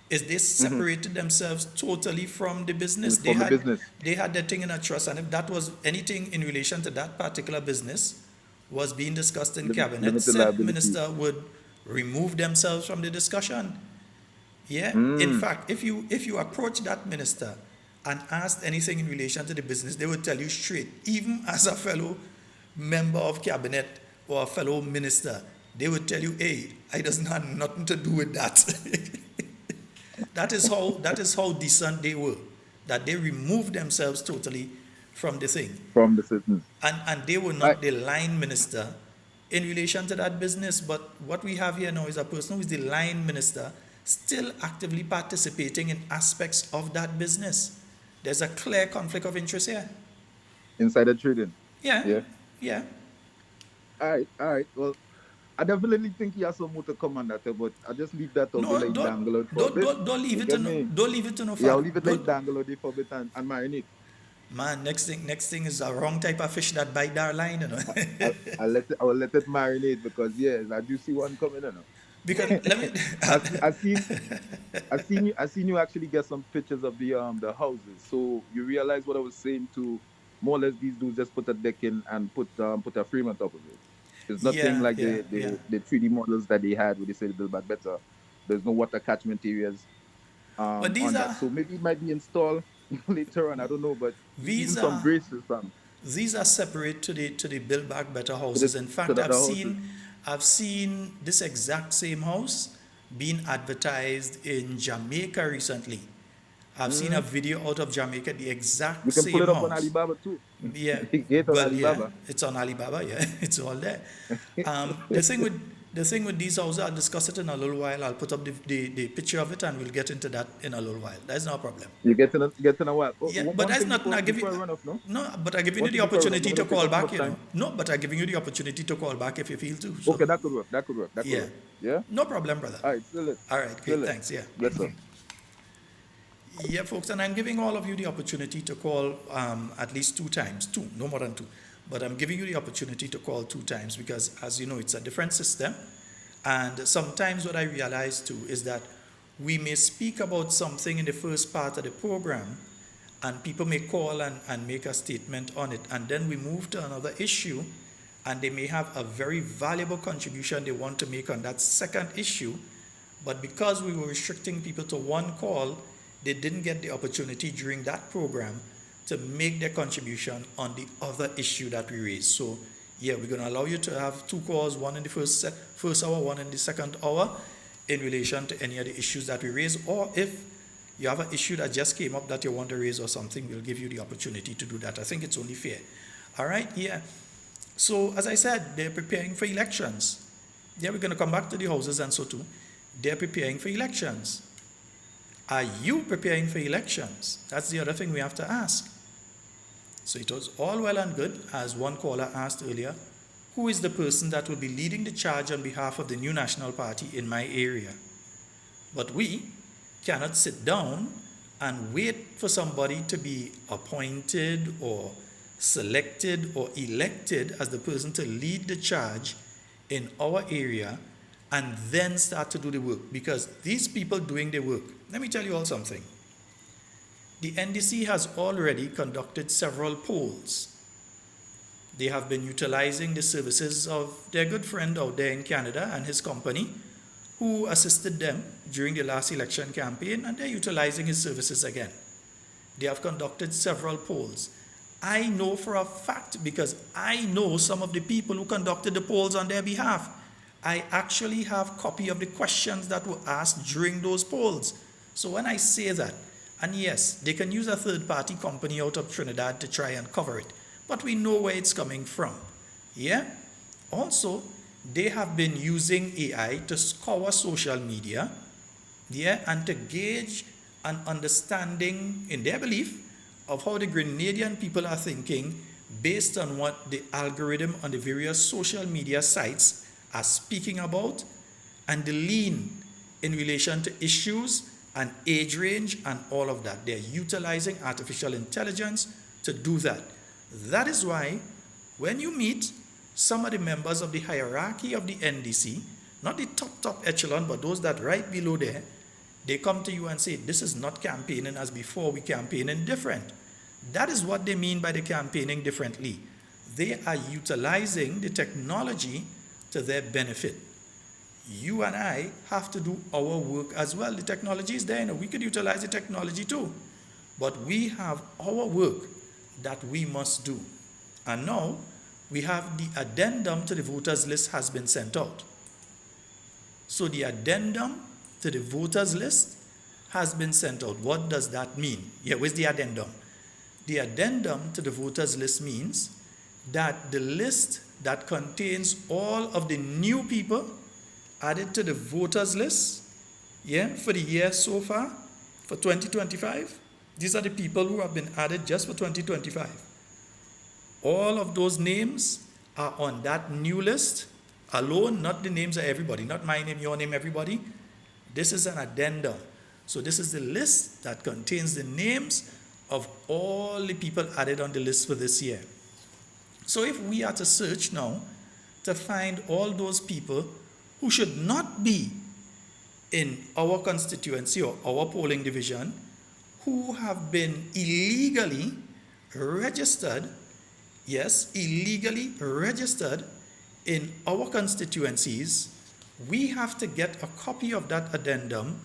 is they separated themselves totally from the business. They had their thing in a trust, and if that was anything in relation to that particular business was being discussed in cabinet, said minister would remove themselves from the discussion. Yeah. In fact, if you approach that minister and ask anything in relation to the business, they would tell you straight, even as a fellow member of cabinet or a fellow minister, they would tell you, hey, I doesn't have nothing to do with that. That is how decent they were, that they removed themselves totally from the thing. From the citizens. And they were not the line minister in relation to that business. But what we have here now is a person who is the line minister still actively participating in aspects of that business. There's a clear conflict of interest here. Insider trading. Yeah. All right. Well, I definitely think he has some more to come on that, but I just leave that out like dangle out for a bit. Don't leave it to no fact. Yeah, I'll leave it like dangle out for a bit and marinate. Man, next thing is a wrong type of fish that bite our line, I will let it marinate, because I do see one coming, Because let me. I seen you actually get some pictures of the houses. So you realize what I was saying to more or less these dudes just put a deck in and put a frame on top of it. It's nothing like the 3D models that they had where they said Build Back Better. There's no water catchment areas. But these are, so maybe it might be installed later on. I don't know, but these are some braces, fam. These are separate to the Build Back Better houses. In fact, I've seen this exact same house being advertised in Jamaica recently. I've seen a video out of Jamaica, the exact same house. You can put it up on Alibaba too. Yeah, Alibaba. It's on Alibaba. Yeah, it's all there. The thing with these houses, I'll discuss it in a little while. I'll put up the picture of it, and we'll get into that in a little while. That's no problem. You get in a while. Yeah, but that's not. I give you but I'm giving you the opportunity to call back. No, but I'm giving you the opportunity to call back if you feel to. So. Okay, that could work. That could work. Yeah. No problem, brother. All right, still it. All right, great. Thanks. Yeah. Yes, sir. Yeah, folks, and I'm giving all of you the opportunity to call at least 2 times. 2, no more than 2. But I'm giving you the opportunity to call 2 times because, as you know, it's a different system. And sometimes what I realize too is that we may speak about something in the first part of the program, and people may call and make a statement on it, and then we move to another issue, and they may have a very valuable contribution they want to make on that second issue, but because we were restricting people to one call, they didn't get the opportunity during that program to make their contribution on the other issue that we raised. So yeah, we're going to allow you to have 2 calls, one in the first hour, one in the second hour, in relation to any of the issues that we raise, or if you have an issue that just came up that you want to raise or something, we'll give you the opportunity to do that. I think it's only fair. All right, yeah. So as I said, they're preparing for elections. Yeah, we're going to come back to the houses and so too. They're preparing for elections. Are you preparing for elections? That's the other thing we have to ask. So it was all well and good, as one caller asked earlier, who is the person that will be leading the charge on behalf of the new National Party in my area? But we cannot sit down and wait for somebody to be appointed or selected or elected as the person to lead the charge in our area and then start to do the work, because these people doing the work, let me tell you all something. The NDC has already conducted several polls. They have been utilizing the services of their good friend out there in Canada and his company, who assisted them during the last election campaign, and they're utilizing his services again. They have conducted several polls. I know for a fact, because I know some of the people who conducted the polls on their behalf. I actually have a copy of the questions that were asked during those polls. So when I say that, and yes, they can use a third-party company out of Trinidad to try and cover it, but we know where it's coming from. Yeah? Also, they have been using AI to scour social media, yeah, and to gauge an understanding, in their belief, of how the Grenadian people are thinking based on what the algorithm on the various social media sites are speaking about, and the lean in relation to issues and age range and all of that. They're utilizing artificial intelligence to do that. That is why when you meet some of the members of the hierarchy of the NDC, not the top echelon, but those that right below there, they come to you and say, this is not campaigning as before, we campaigning different. That is what they mean by the campaigning differently. They are utilizing the technology to their benefit. You and I have to do our work as well. The technology is there, we could utilize the technology too. But we have our work that we must do. And now, we have the addendum to the voters list has been sent out. So the addendum to the voters list has been sent out. What does that mean? Yeah, where's the addendum? The addendum to the voters list means that the list that contains all of the new people added to the voters list, yeah, for the year so far, for 2025, these are the people who have been added just for 2025. All of those names are on that new list alone, not the names of everybody, not my name, your name, everybody. This is an addendum. So this is the list that contains the names of all the people added on the list for this year. So if we are to search now to find all those people who should not be in our constituency or our polling division, who have been illegally registered, yes, illegally registered in our constituencies, we have to get a copy of that addendum,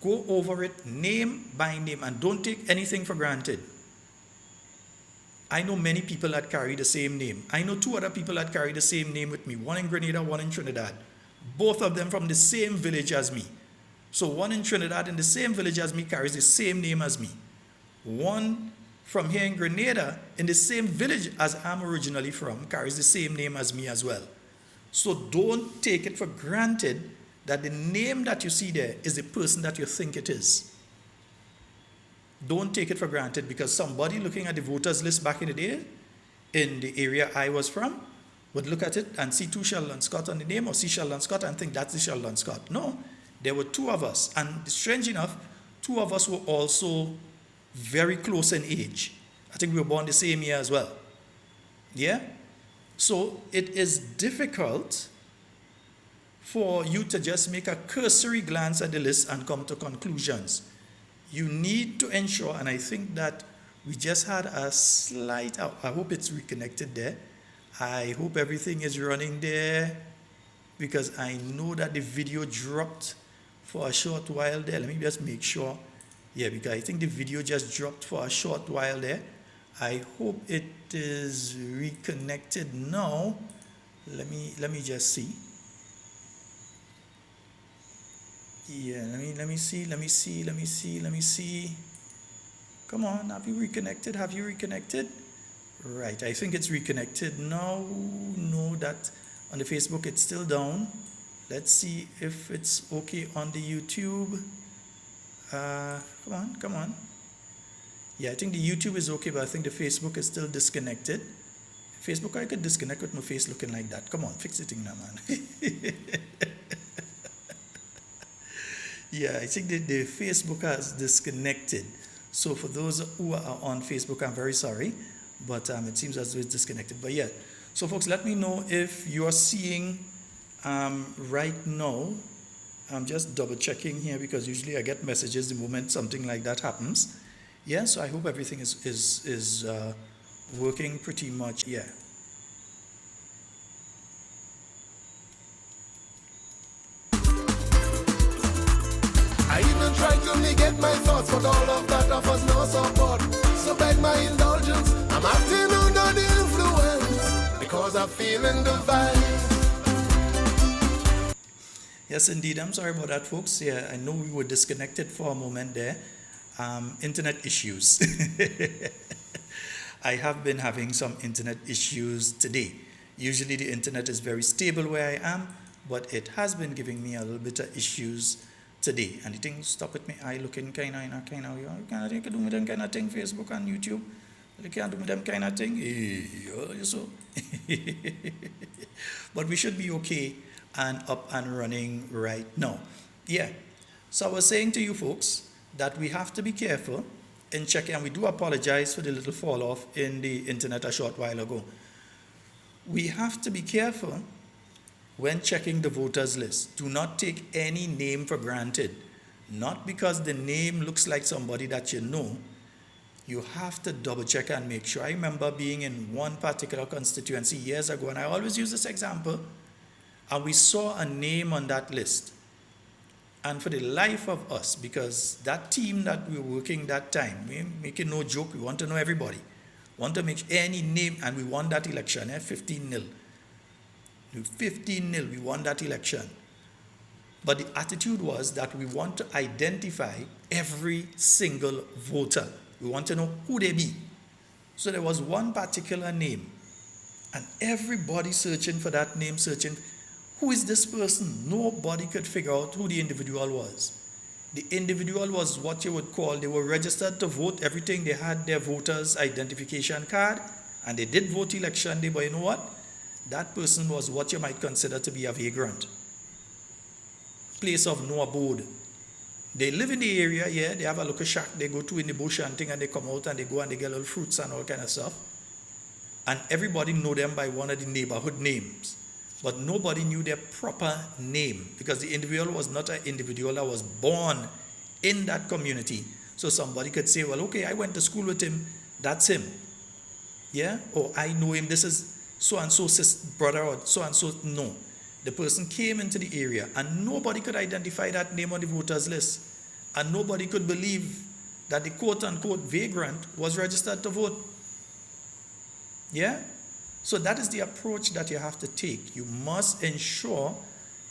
go over it name by name, and don't take anything for granted. I know many people that carry the same name. I know 2 other people that carry the same name with me, one in Grenada, one in Trinidad. Both of them from the same village as me. So one in Trinidad in the same village as me carries the same name as me. One from here in Grenada in the same village as I'm originally from carries the same name as me as well. So don't take it for granted that the name that you see there is the person that you think it is. Don't take it for granted, because somebody looking at the voters list back in the day in the area I was from would look at it and see 2 Sheldon Scott on the name, or see Sheldon Scott and think that's the Sheldon Scott. No, there were 2 of us, and strange enough, 2 of us were also very close in age. I think we were born the same year as well. Yeah? So it is difficult for you to just make a cursory glance at the list and come to conclusions. You need to ensure, and I think that we just had a slight, I hope it's reconnected there. I hope everything is running there, because I know that the video dropped for a short while there. Let me just make sure. Yeah, because I think the video just dropped for a short while there. I hope it is reconnected now. Let me just see. Yeah, let me see. Come on, have you reconnected? Right, I think it's reconnected now. No, that on the Facebook it's still down. Let's see if it's okay on the YouTube. Come on. Yeah, I think the YouTube is okay, but I think the Facebook is still disconnected. Facebook, I could disconnect with my face looking like that. Come on, fix it now, man. Yeah, I think the Facebook has disconnected. So for those who are on Facebook, I'm very sorry, but it seems as though it's disconnected. But yeah, so folks, let me know if you're seeing right now. I'm just double checking here, because usually I get messages the moment something like that happens. Yeah, so I hope everything is working pretty much. Yeah. I even tried to get my thoughts, but all of that offers no support. So beg my indulgence, I'm acting under the influence, because I'm feeling the vibe. Yes, indeed. I'm sorry about that, folks. Yeah, I know we were disconnected for a moment there. Internet issues. I have been having some internet issues today. Usually the internet is very stable where I am, but it has been giving me a little bit of issues today. And the thing stop with me eye looking kind of, you can't do with them kind of thing, Facebook and YouTube. You can't do with them kind of thing. So. But we should be okay and up and running right now. Yeah. So I was saying to you folks that we have to be careful in checking, and we do apologize for the little fall off in the internet a short while ago. We have to be careful when checking the voters list. Do not take any name for granted. Not because the name looks like somebody that you know. You have to double check and make sure. I remember being in one particular constituency years ago, and I always use this example, and we saw a name on that list. And for the life of us, because that team that we were working that time, we making no joke, we want to know everybody. Want to make any name, and we won that election, 15-0. 15-0, we won that election. But the attitude was that we want to identify every single voter. We want to know who they be. So there was one particular name, and everybody searching for that name, searching, who is this person? Nobody could figure out who the individual was. The individual was what you would call, they were registered to vote, everything, they had their voter's identification card, and they did vote election day, but you know what? That person was what you might consider to be a vagrant. Place of no abode. They live in the area, yeah, they have a local shack, they go to in the bush and thing, and they come out and they go and they get little fruits and all kind of stuff. And everybody know them by one of the neighborhood names. But nobody knew their proper name, because the individual was not an individual that was born in that community. So somebody could say, well, okay, I went to school with him, that's him. Yeah? Or I know him, this is so-and-so brother or so-and-so. No. The person came into the area and nobody could identify that name on the voters list. And nobody could believe that the quote-unquote vagrant was registered to vote. Yeah? So that is the approach that you have to take. You must ensure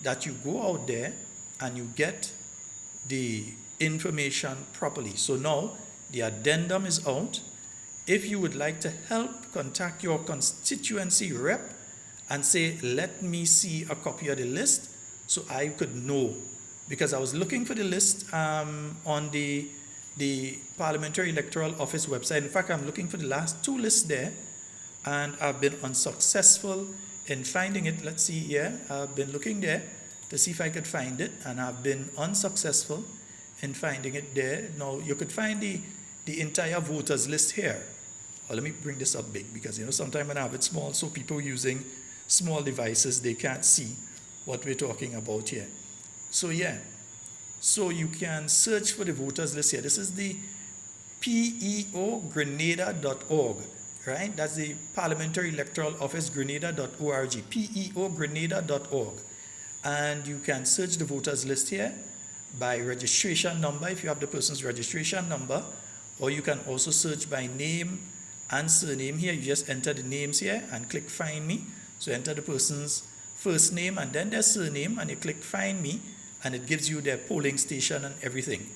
that you go out there and you get the information properly. So now the addendum is out. If you would like to help, contact your constituency rep and say, let me see a copy of the list so I could know. Because I was looking for the list on the Parliamentary Electoral Office website. In fact, I'm looking for the last two lists there, and I've been unsuccessful in finding it. Let's see here. I've been looking there to see if I could find it, and I've been unsuccessful in finding it there. Now, you could find the entire voters list here. Well, let me bring this up big, because sometimes when I have it small, so people using small devices, they can't see what we're talking about here. So yeah, so you can search for the voters list here. This is the peogrenada.org, right? That's the Parliamentary Electoral Office, grenada.org, peogrenada.org. And you can search the voters list here by registration number if you have the person's registration number, or you can also search by name and surname here. You just enter the names here and click find me. So enter the person's first name and then their surname, and you click find me, and it gives you their polling station and everything,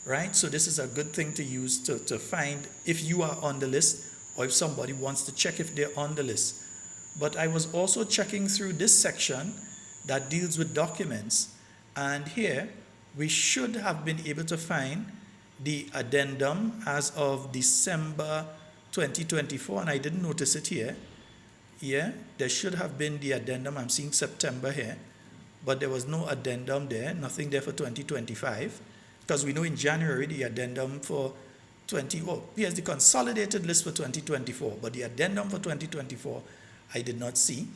right? So this is a good thing to use to find if you are on the list, or if somebody wants to check if they're on the list. But I was also checking through this section that deals with documents, and here we should have been able to find the addendum as of December 2024, and I didn't notice it here. Yeah, there should have been the addendum. I'm seeing September here, but there was no addendum there, nothing there for 2025, because we know in January the addendum for here's the consolidated list for 2024, but the addendum for 2024 I did not see.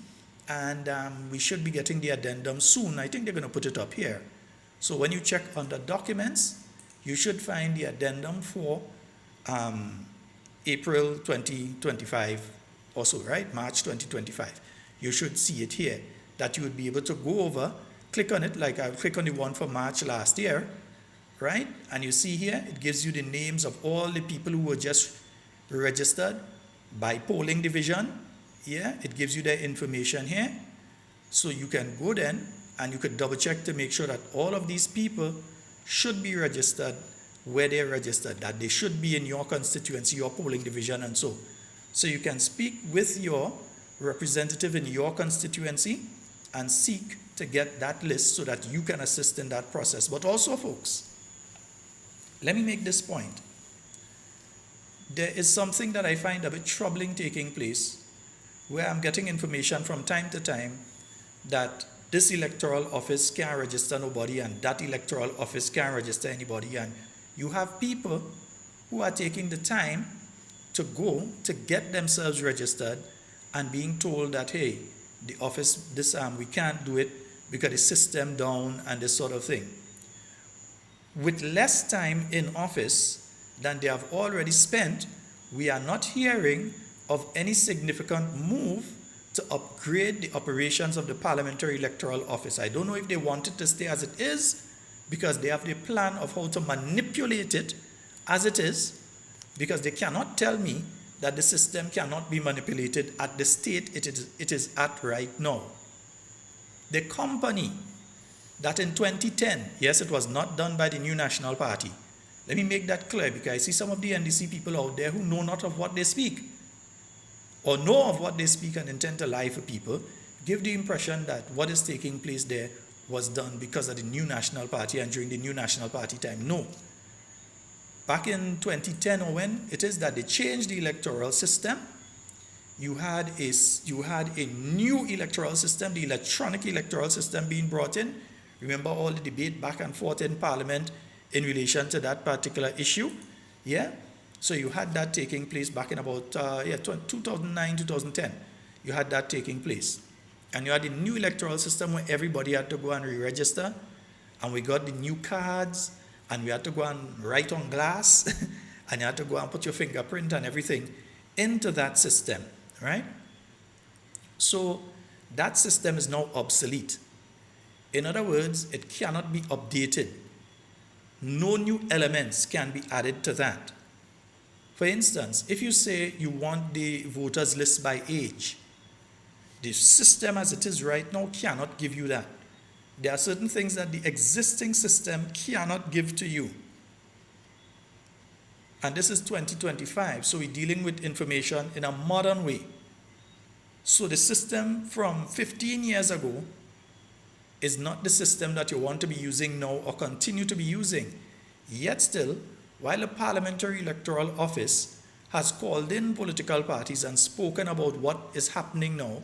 And we should be getting the addendum soon. I think they're going to put it up here. So when you check under documents, you should find the addendum for April 2025 also, right? March 2025. You should see it here, that you would be able to go over, click on it, like I'll click on the one for March last year, right? And you see here, it gives you the names of all the people who were just registered by polling division. Yeah, it gives you their information here. So you can go then and you could double check to make sure that all of these people should be registered where they're registered, that they should be in your constituency, your polling division, and so. So you can speak with your representative in your constituency and seek to get that list so that you can assist in that process. But also, folks, let me make this point. There is something that I find a bit troubling taking place, where I'm getting information from time to time that this electoral office can't register nobody and that electoral office can't register anybody, and you have people who are taking the time to go to get themselves registered and being told that, hey, the office, we can't do it because the system down and this sort of thing. With less time in office than they have already spent, we are not hearing of any significant move to upgrade the operations of the Parliamentary Electoral Office. I don't know if they want it to stay as it is because they have the plan of how to manipulate it as it is, because they cannot tell me that the system cannot be manipulated at the state it is at right now. The company that in 2010, yes, it was not done by the New National Party. Let me make that clear, because I see some of the NDC people out there who know not of what they speak, or know of what they speak and intend to lie for people, give the impression that what is taking place there was done because of the New National Party and during the New National Party time. No. Back in 2010, or when it is that they changed the electoral system, you had a new electoral system, the electronic electoral system being brought in. Remember all the debate back and forth in Parliament in relation to that particular issue? Yeah? So you had that taking place back in about 2009, 2010. You had that taking place. And you had a new electoral system where everybody had to go and re-register. And we got the new cards, and we had to go and write on glass, and you had to go and put your fingerprint and everything into that system, right? So that system is now obsolete. In other words, it cannot be updated. No new elements can be added to that. For instance, if you say you want the voters list by age, the system as it is right now cannot give you that. There are certain things that the existing system cannot give to you. And this is 2025, so we're dealing with information in a modern way. So the system from 15 years ago is not the system that you want to be using now or continue to be using. Yet still, while the Parliamentary Electoral Office has called in political parties and spoken about what is happening now,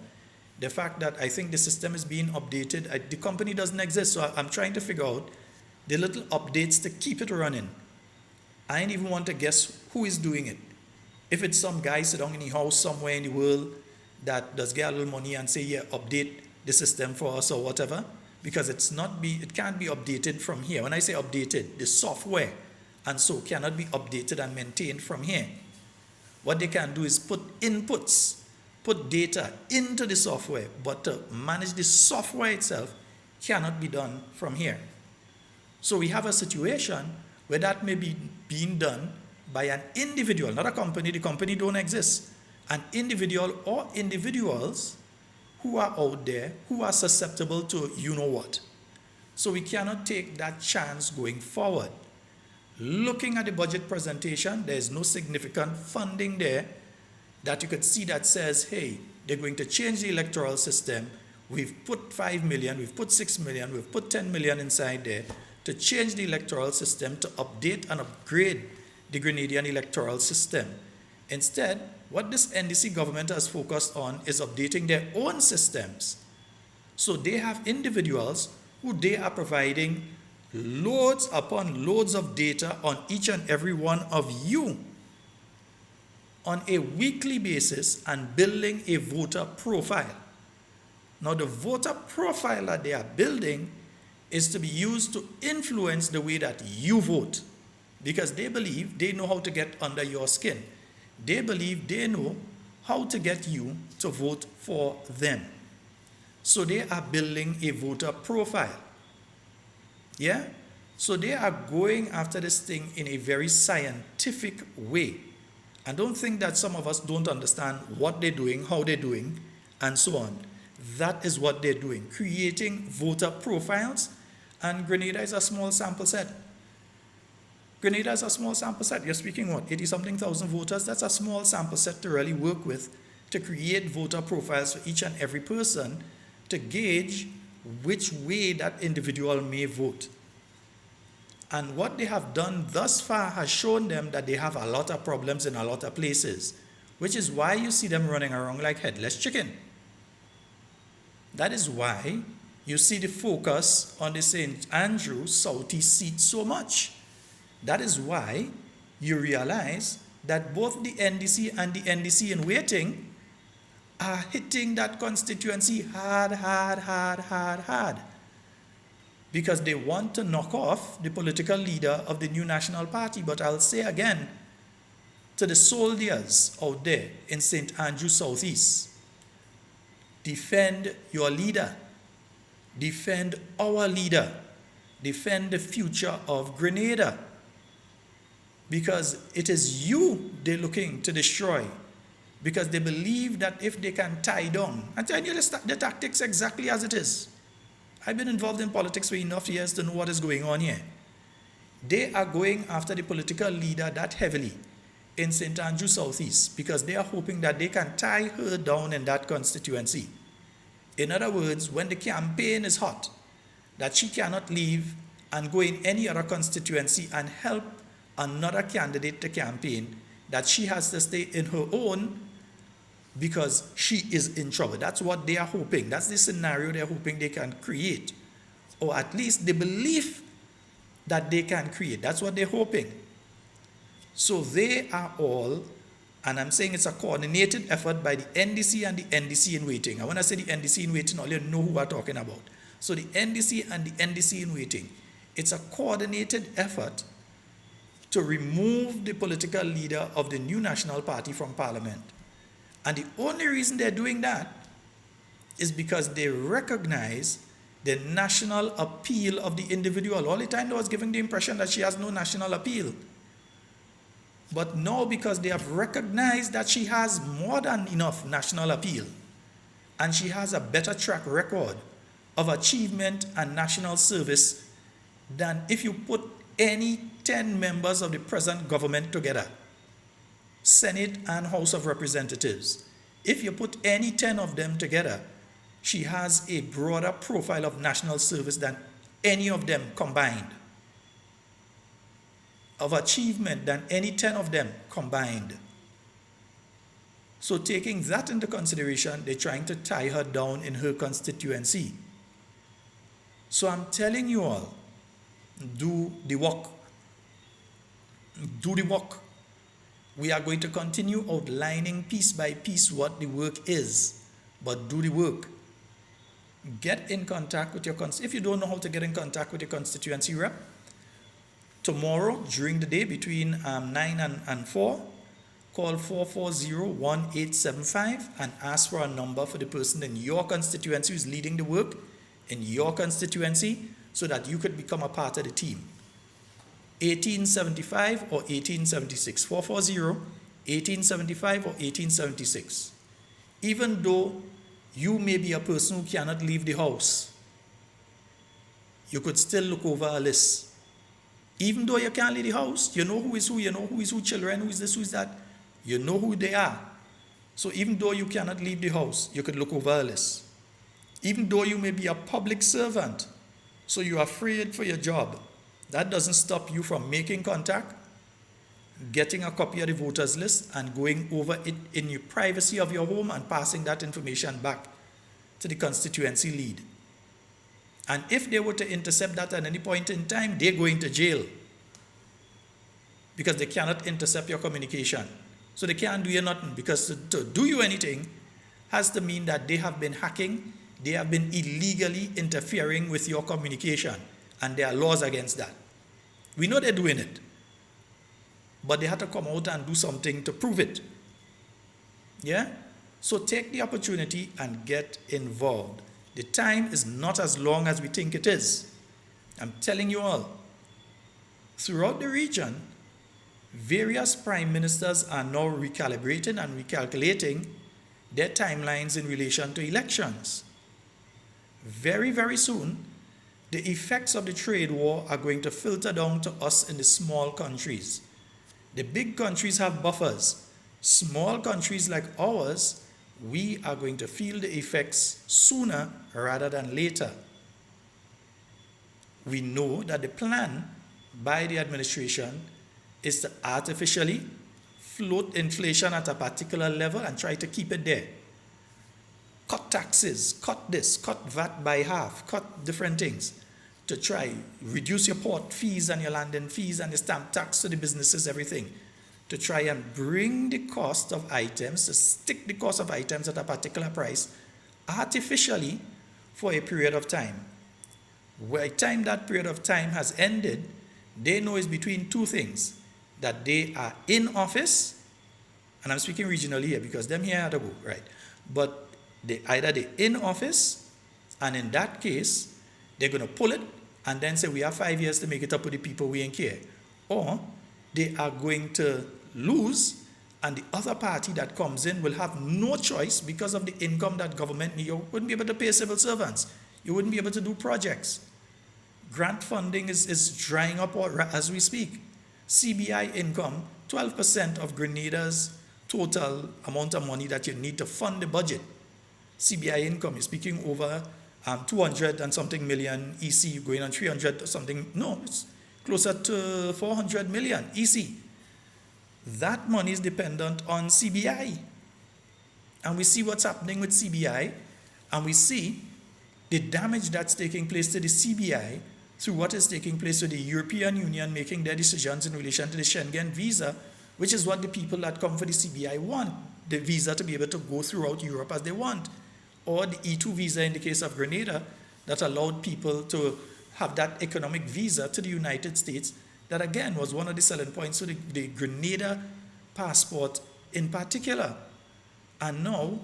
the fact that I think the system is being updated, the company doesn't exist, so I'm trying to figure out the little updates to keep it running. I ain't even want to guess who is doing it. If it's some guy sitting down in the house somewhere in the world that does get a little money and say, yeah, update the system for us or whatever, because it can't be updated from here. When I say updated, the software and so cannot be updated and maintained from here. What they can do is put inputs, put data into the software, but to manage the software itself cannot be done from here. So we have a situation where that may be being done by an individual, not a company. The company don't exist. An individual or individuals who are out there who are susceptible to you know what. So we cannot take that chance going forward. Looking at the budget presentation, there is no significant funding there that you could see that says, hey, they're going to change the electoral system. We've put 5 million, we've put 6 million, we've put 10 million inside there to change the electoral system, to update and upgrade the Grenadian electoral system. Instead, what this NDC government has focused on is updating their own systems. So they have individuals who they are providing loads upon loads of data on each and every one of you on a weekly basis and building a voter profile. Now, the voter profile that they are building is to be used to influence the way that you vote, because they believe they know how to get under your skin. They believe they know how to get you to vote for them. So they are building a voter profile. Yeah? So they are going after this thing in a very scientific way. And don't think that some of us don't understand what they're doing, how they're doing, and so on. That is what they're doing, creating voter profiles. And Grenada is a small sample set. Grenada is a small sample set. You're speaking what, 80-something thousand voters? That's a small sample set to really work with, to create voter profiles for each and every person to gauge which way that individual may vote. And what they have done thus far has shown them that they have a lot of problems in a lot of places, which is why you see them running around like headless chicken. That is why you see the focus on the St. Andrew Southeast seat so much. That is why you realize that both the NDC and the NDC in waiting are hitting that constituency hard. Because they want to knock off the political leader of the New National Party. But I'll say again to the soldiers out there in St. Andrew Southeast, defend your leader. Defend our leader. Defend the future of Grenada. Because it is you they're looking to destroy. Because they believe that if they can tie down, I'm telling you the tactics exactly as it is. I've been involved in politics for enough years to know what is going on here. They are going after the political leader that heavily in St. Andrew Southeast because they are hoping that they can tie her down in that constituency. In other words, when the campaign is hot, that she cannot leave and go in any other constituency and help another candidate to campaign, that she has to stay in her own because she is in trouble. That's what they are hoping. That's the scenario they're hoping they can create. Or at least the belief that they can create. That's what they're hoping. So they are all, and I'm saying it's a coordinated effort by the NDC and the NDC in waiting. And when I say the NDC in waiting, all you know who we're talking about. So the NDC and the NDC in waiting, it's a coordinated effort to remove the political leader of the New National Party from Parliament. And the only reason they're doing that is because they recognize the national appeal of the individual. All the time they was giving the impression that she has no national appeal. But now, because they have recognized that she has more than enough national appeal, and she has a better track record of achievement and national service than if you put any 10 members of the present government together, Senate and House of Representatives. If you put any 10 of them together, she has a broader profile of national service than any of them combined, of achievement than any 10 of them combined. So taking that into consideration, they're trying to tie her down in her constituency. So I'm telling you all, do the work. Do the work. We are going to continue outlining piece by piece what the work is, but do the work. get in contact with your if you don't know how to get in contact with your constituency rep, tomorrow during the day between 9 and 4, call 440-1875 and ask for a number for the person in your constituency who's leading the work in your constituency so that you could become a part of the team. 1875 or 1876. 440-1875 or 1876. Even though you may be a person who cannot leave the house, you could still look over a list. Even though you can't leave the house, you know who is who, you know who is who, children, who is this, who is that. You know who they are. So even though you cannot leave the house, you could look over a list. Even though you may be a public servant, so you're afraid for your job, that doesn't stop you from making contact, getting a copy of the voters list and going over it in your privacy of your home and passing that information back to the constituency lead. And if they were to intercept that at any point in time, they're going to jail because they cannot intercept your communication. So they can't do you nothing, because to do you anything has to mean that they have been hacking, they have been illegally interfering with your communication, and there are laws against that. We know they're doing it, but they had to come out and do something to prove it. Yeah? So take the opportunity and get involved. The time is not as long as we think it is. I'm telling you all, throughout the region, various prime ministers are now recalibrating and recalculating their timelines in relation to elections. Very, very soon, the effects of the trade war are going to filter down to us in the small countries. The big countries have buffers. Small countries like ours, we are going to feel the effects sooner rather than later. We know that the plan by the administration is to artificially float inflation at a particular level and try to keep it there. Cut taxes, cut this, cut VAT by half, cut different things to try reduce your port fees and your landing fees and the stamp tax to the businesses, everything, to try and bring the cost of items, to stick the cost of items at a particular price artificially for a period of time. By the time that period of time has ended, they know it's between two things: that they are in office, and I'm speaking regionally here because them here had to go, right? But either they're in office, and in that case, they're going to pull it and then say, we have 5 years to make it up with the people, we ain't care. Or they are going to lose, and the other party that comes in will have no choice because of the income that government needs. You wouldn't be able to pay civil servants. You wouldn't be able to do projects. Grant funding is drying up as we speak. CBI income, 12% of Grenada's total amount of money that you need to fund the budget. CBI income is speaking over 200 and something million EC, going on 300 or something. No, it's closer to 400 million EC. That money is dependent on CBI. And we see what's happening with CBI, and we see the damage that's taking place to the CBI through what is taking place with the European Union making their decisions in relation to the Schengen visa, which is what the people that come for the CBI want, the visa to be able to go throughout Europe as they want. Or the E2 visa in the case of Grenada that allowed people to have that economic visa to the United States. That again was one of the selling points for the Grenada passport in particular. And now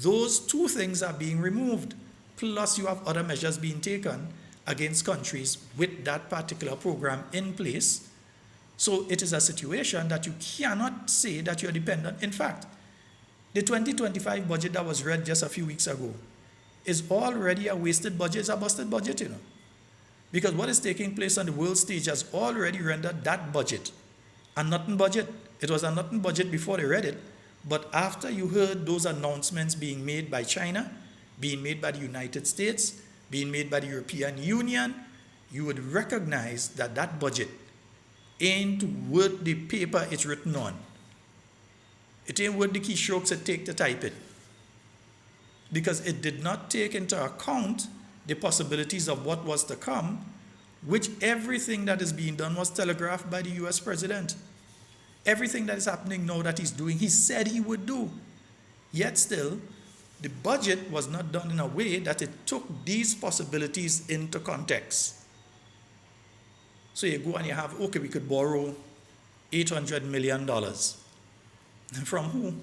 those two things are being removed. Plus you have other measures being taken against countries with that particular program in place. So it is a situation that you cannot say that you're dependent. In fact, the 2025 budget that was read just a few weeks ago is already a wasted budget, it's a busted budget, you know. Because what is taking place on the world stage has already rendered that budget a nothing budget. It was a nothing budget before they read it, but after you heard those announcements being made by China, being made by the United States, being made by the European Union, you would recognize that that budget ain't worth the paper it's written on. It ain't worth the keystrokes it take to type it. Because it did not take into account the possibilities of what was to come, which everything that is being done was telegraphed by the US president. Everything that is happening now that he's doing, he said he would do. Yet still, the budget was not done in a way that it took these possibilities into context. So you go and you have, okay, we could borrow $800 million. From who?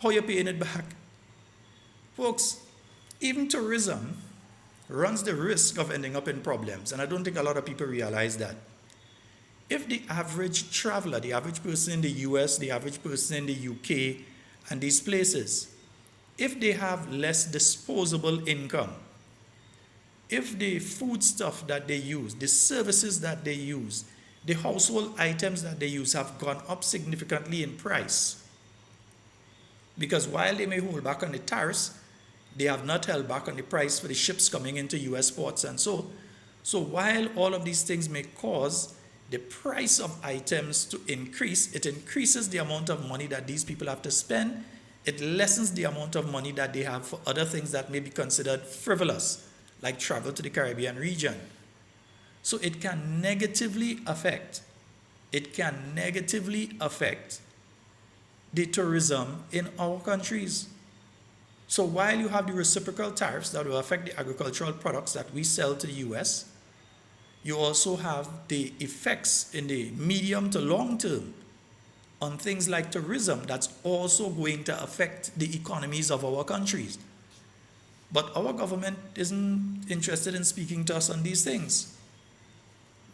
How are you paying it back? Folks, even tourism runs the risk of ending up in problems, and I don't think a lot of people realize that. If the average traveler, the average person in the US, the average person in the UK, and these places, if they have less disposable income, if the food stuff that they use, the services that they use, the household items that they use have gone up significantly in price, because while they may hold back on the tariffs, they have not held back on the price for the ships coming into US ports and so. So while all of these things may cause the price of items to increase, it increases the amount of money that these people have to spend. It lessens the amount of money that they have for other things that may be considered frivolous, like travel to the Caribbean region. So it can negatively affect the tourism in our countries. So while you have the reciprocal tariffs that will affect the agricultural products that we sell to the US, you also have the effects in the medium to long term on things like tourism that's also going to affect the economies of our countries. But our government isn't interested in speaking to us on these things.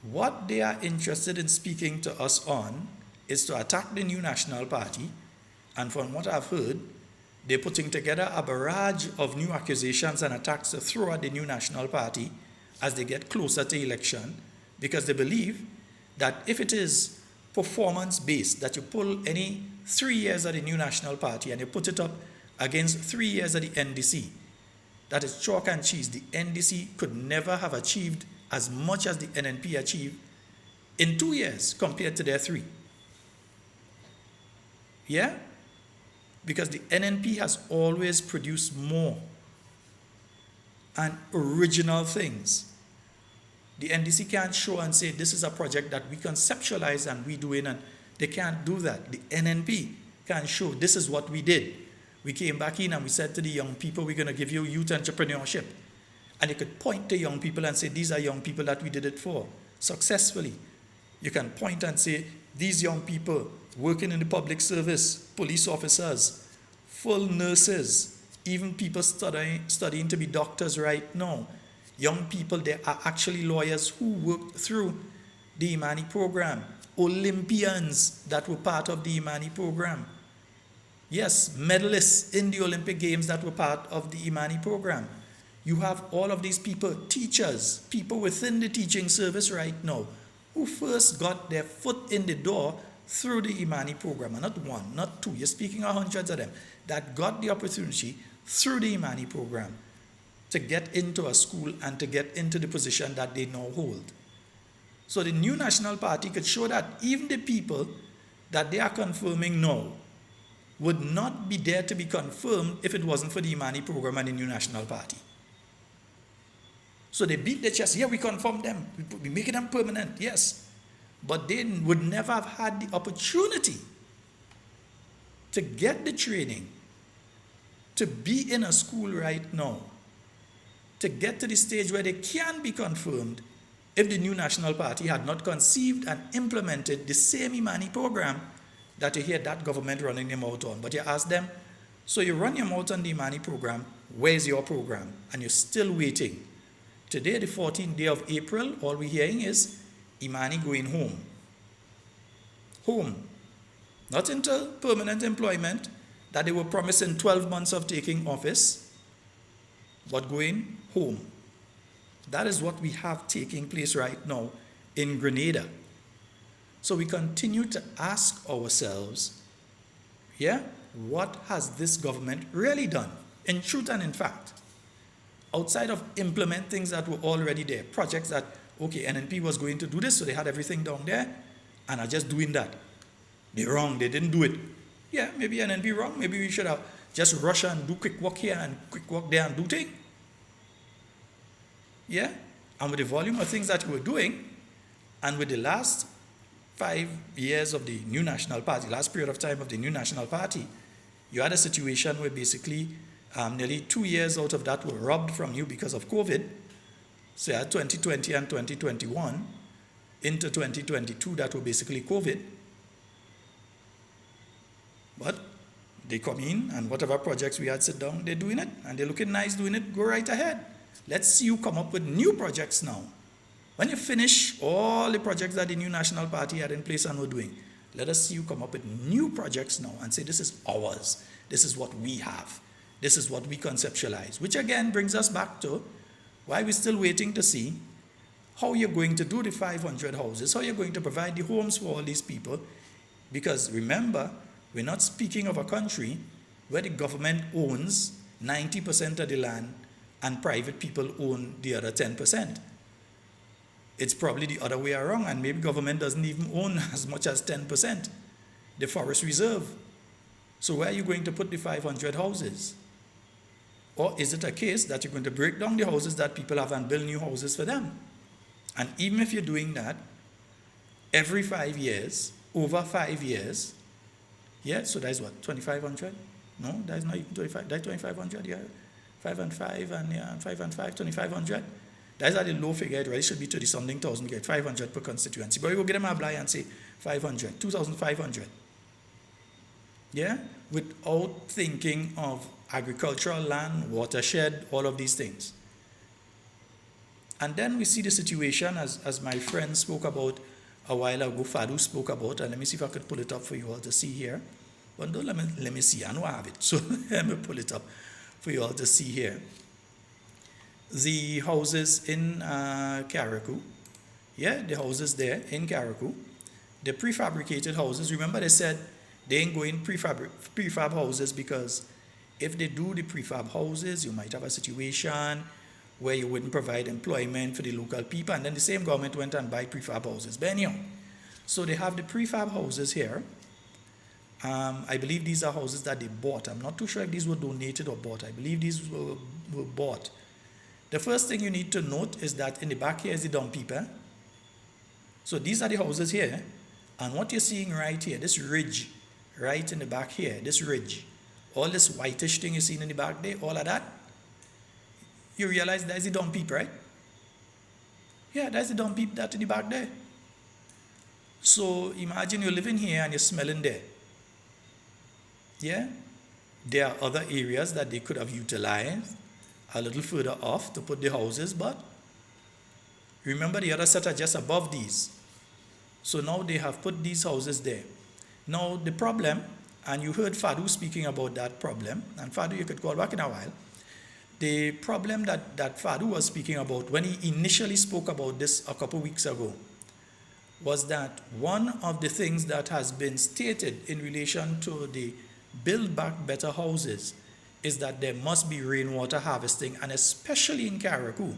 What they are interested in speaking to us on is to attack the New National Party, and from what I've heard, they're putting together a barrage of new accusations and attacks to throw at the New National Party as they get closer to election, because they believe that if it is performance-based, that you pull any 3 years of the New National Party and you put it up against 3 years of the NDC, that is chalk and cheese. The NDC could never have achieved as much as the NNP achieved in 2 years compared to their 3. Yeah? Because the NNP has always produced more and original things. The NDC can't show and say, this is a project that we conceptualize and we do it, and they can't do that. The NNP can show, this is what we did. We came back in and we said to the young people, we're going to give you youth entrepreneurship. And you could point to young people and say, these are young people that we did it for, successfully. You can point and say, these young people working in the public service, police officers, full nurses, even people studying to be doctors right now. Young people, they are actually lawyers who worked through the Imani program. Olympians that were part of the Imani program. Yes, medalists in the Olympic Games that were part of the Imani program. You have all of these people, teachers, people within the teaching service right now, who first got their foot in the door through the Imani program. And not one, not two, you're speaking of hundreds of them, that got the opportunity through the Imani program to get into a school and to get into the position that they now hold. So the New National Party could show that even the people that they are confirming now would not be there to be confirmed if it wasn't for the Imani program and the New National Party. So they beat their chest, yeah, we confirm them, we making them permanent, yes. But they would never have had the opportunity to get the training, to be in a school right now, to get to the stage where they can be confirmed if the New National Party had not conceived and implemented the same Imani program that you hear that government running their mouth on. But you ask them, so you run your mouth on the Imani program, where's your program? And you're still waiting. Today, the 14th day of April, all we're hearing is Imani going home. Home. Not into permanent employment that they were promising 12 months of taking office, but going home. That is what we have taking place right now in Grenada. So we continue to ask ourselves, what has this government really done, in truth and in fact? Outside of implement things that were already there, projects that, okay, NNP was going to do this, so they had everything down there, and are just doing that. They're wrong, they didn't do it. Yeah, maybe NNP wrong, maybe we should have just rush and do quick work here and quick work there and do things. Yeah, and with the volume of things that we were doing, and with the last 5 years of the New National Party, last period of time of the New National Party, you had a situation where basically Nearly 2 years out of that were robbed from you because of COVID. So you had 2020 and 2021 into 2022 that were basically COVID. But they come in, and whatever projects we had sit down, they're doing it, and they're looking nice doing it. Go right ahead. Let's see you come up with new projects now. When you finish all the projects that the new National Party had in place and were doing, let us see you come up with new projects now and say, this is ours. This is what we have. This is what we conceptualize. Which again brings us back to why we're still waiting to see how you're going to do the 500 houses, how you're going to provide the homes for all these people. Because remember, we're not speaking of a country where the government owns 90% of the land and private people own the other 10%. It's probably the other way around, and maybe government doesn't even own as much as 10%, the forest reserve. So where are you going to put the 500 houses? Or is it a case that you're going to break down the houses that people have and build new houses for them? And even if you're doing that, every 5 years, over 5 years, yeah, so that's what, 2,500? No, that's not even 25, that's 2,500, yeah. 5 and 5 and yeah, 5 and 5, 2,500. That's at the low figure, right? It should be 30-something thousand, get 500 per constituency. But we will get them a blind and say 500, 2,500. Yeah? Without thinking of agricultural land, watershed, all of these things. And then we see the situation as my friend spoke about a while ago, Fadu spoke about, and let me see if I could pull it up for you all to see here. But don't let me see, I know I have it. So let me pull it up for you all to see here. The houses in Carriacou, yeah, the houses there in Carriacou, the prefabricated houses, remember they said they ain't going prefab houses because if they do the prefab houses, you might have a situation where you wouldn't provide employment for the local people, and then the same government went and buy prefab houses. But anyhow, so they have the prefab houses here. I believe these are houses that they bought. I'm not too sure if these were donated or bought. I believe these were bought. The first thing you need to note is that in the back here is the dump heap. So these are the houses here, and what you're seeing right here, this ridge, right in the back here, this ridge, all this whitish thing you're seeing in the back there, all of that, you realize that's the dump heap, right? Yeah, that's the dump heap that's in the back there. So imagine you're living here and you're smelling there. Yeah? There are other areas that they could have utilized a little further off to put the houses, but remember the other set are just above these. So now they have put these houses there. Now the problem, and you heard Fadu speaking about that problem, and Fadu you could call back in a while. The problem that Fadu was speaking about when he initially spoke about this a couple weeks ago was that one of the things that has been stated in relation to the Build Back Better houses is that there must be rainwater harvesting, and especially in Carriacou,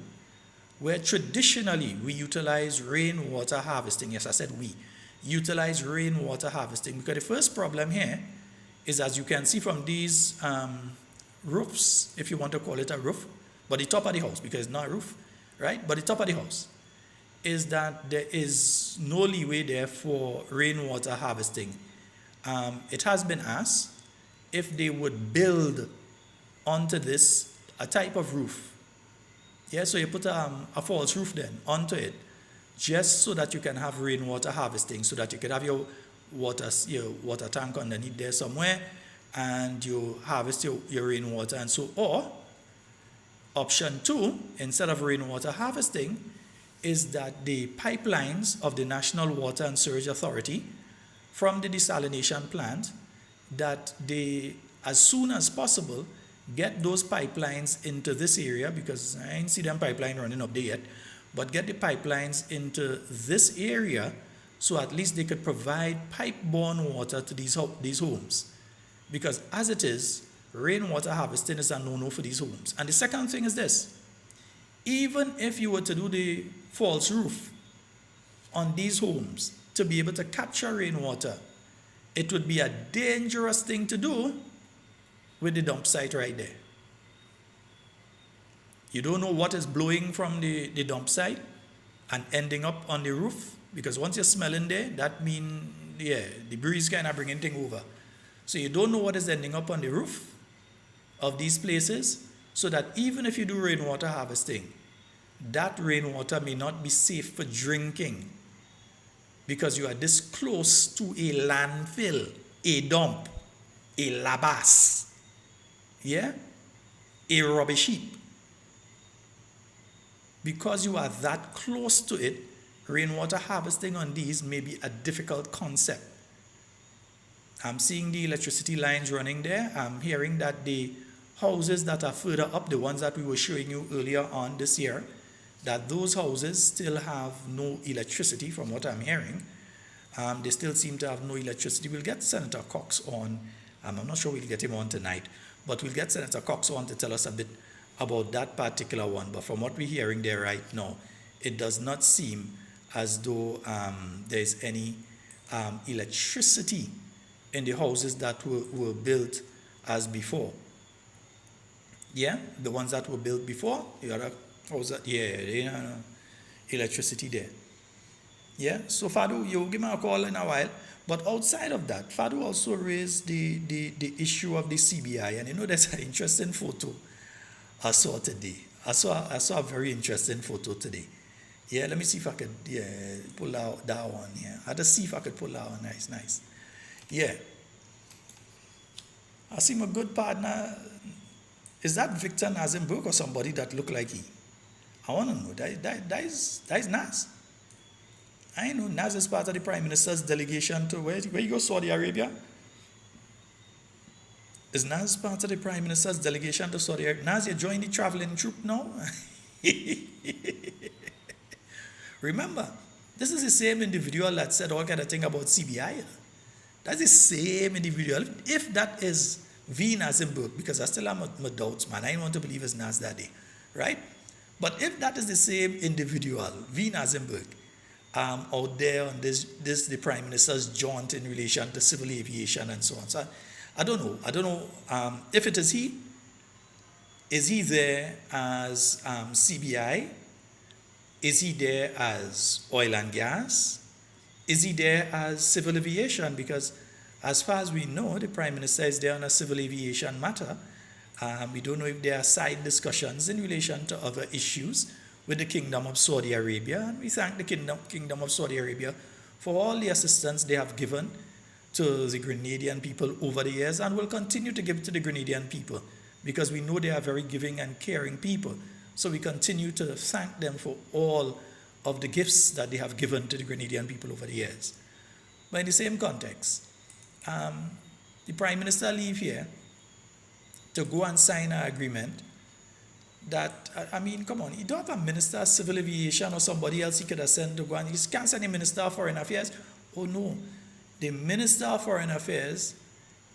where traditionally we utilize rainwater harvesting. Yes, I said we utilize rainwater harvesting, because the first problem here is, as you can see from these roofs, if you want to call it a roof, but the top of the house, because it's not a roof, right? But the top of the house is that there is no leeway there for rainwater harvesting. It has been asked if they would build onto this a type of roof. Yeah, so you put a false roof then onto it, just so that you can have rainwater harvesting, so that you can have your water tank underneath there somewhere, and you harvest your rainwater. And so, or option 2, instead of rainwater harvesting, is that the pipelines of the National Water and Sewage Authority from the desalination plant, that they, as soon as possible, get those pipelines into this area, because I ain't see them pipeline running up there yet, but get the pipelines into this area so at least they could provide pipe-borne water to these homes. Because as it is, rainwater harvesting is a no-no for these homes. And the second thing is this: even if you were to do the false roof on these homes to be able to capture rainwater, it would be a dangerous thing to do with the dump site right there. You don't know what is blowing from the dump site and ending up on the roof, because once you're smelling there, that means, yeah, the breeze kind of bringing thing over. So you don't know what is ending up on the roof of these places so that even if you do rainwater harvesting, that rainwater may not be safe for drinking because you are this close to a landfill, a dump, a labas, yeah, a rubbish heap. Because you are that close to it, rainwater harvesting on these may be a difficult concept. I'm seeing the electricity lines running there. I'm hearing that the houses that are further up, the ones that we were showing you earlier on this year, that those houses still have no electricity from what I'm hearing. They still seem to have no electricity. We'll get Senator Cox on. I'm not sure we'll get him on tonight, but we'll get Senator Cox on to tell us a bit about that particular one. But from what we're hearing there right now, it does not seem as though there's any electricity in the houses that were built as before. Yeah, the ones that were built before, you got a house that, electricity there. Yeah, so Fadu, you'll give me a call in a while. But outside of that, Fadu also raised the issue of the CBI. And you know, there's an interesting photo I saw today. I saw a very interesting photo today. Yeah, let me see if I could pull out that one. Yeah, I just see if I could pull that one. Nice. Yeah. I see my good partner. Is that Victor Nazimburg or somebody that look like he? I want to know. That is Naz. I know Naz is part of the Prime Minister's delegation to where you go, Saudi Arabia? Is Naz part of the Prime Minister's delegation to Saudi Arabia? Naz, you join the traveling troop now? Remember, this is the same individual that said all kind of thing about CBI. That's the same individual. If that is V. Nazimburg, because I still have my doubts, man. I don't want to believe it's Naz that day, right? But if that is the same individual, V. Nazimburg, out there on this the Prime Minister's jaunt in relation to civil aviation and so on. So I don't know if it is he. Is he there as CBI? Is he there as oil and gas? Is he there as civil aviation? Because as far as we know, the Prime Minister is there on a civil aviation matter. We don't know if there are side discussions in relation to other issues with the Kingdom of Saudi Arabia. And we thank the Kingdom of Saudi Arabia for all the assistance they have given to the Grenadian people over the years and will continue to give to the Grenadian people because we know they are very giving and caring people. So we continue to thank them for all of the gifts that they have given to the Grenadian people over the years. But in the same context, the Prime Minister leave here to go and sign an agreement that, I mean, come on, you don't have a Minister of Civil Aviation or somebody else he could have sent to go and, you can't send a Minister of Foreign Affairs. Oh no, the Minister of Foreign Affairs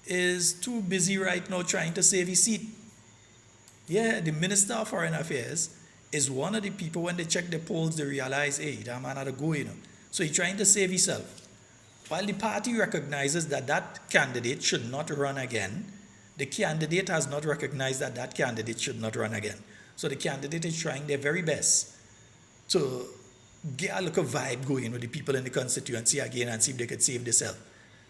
is too busy right now trying to save his seat. Yeah, the Minister of Foreign Affairs is one of the people, when they check the polls, they realize, hey, that man had to go, So he's trying to save himself. While the party recognizes that that candidate should not run again, the candidate has not recognized that that candidate should not run again. So the candidate is trying their very best to get a little vibe going with the people in the constituency again and see if they could save themselves.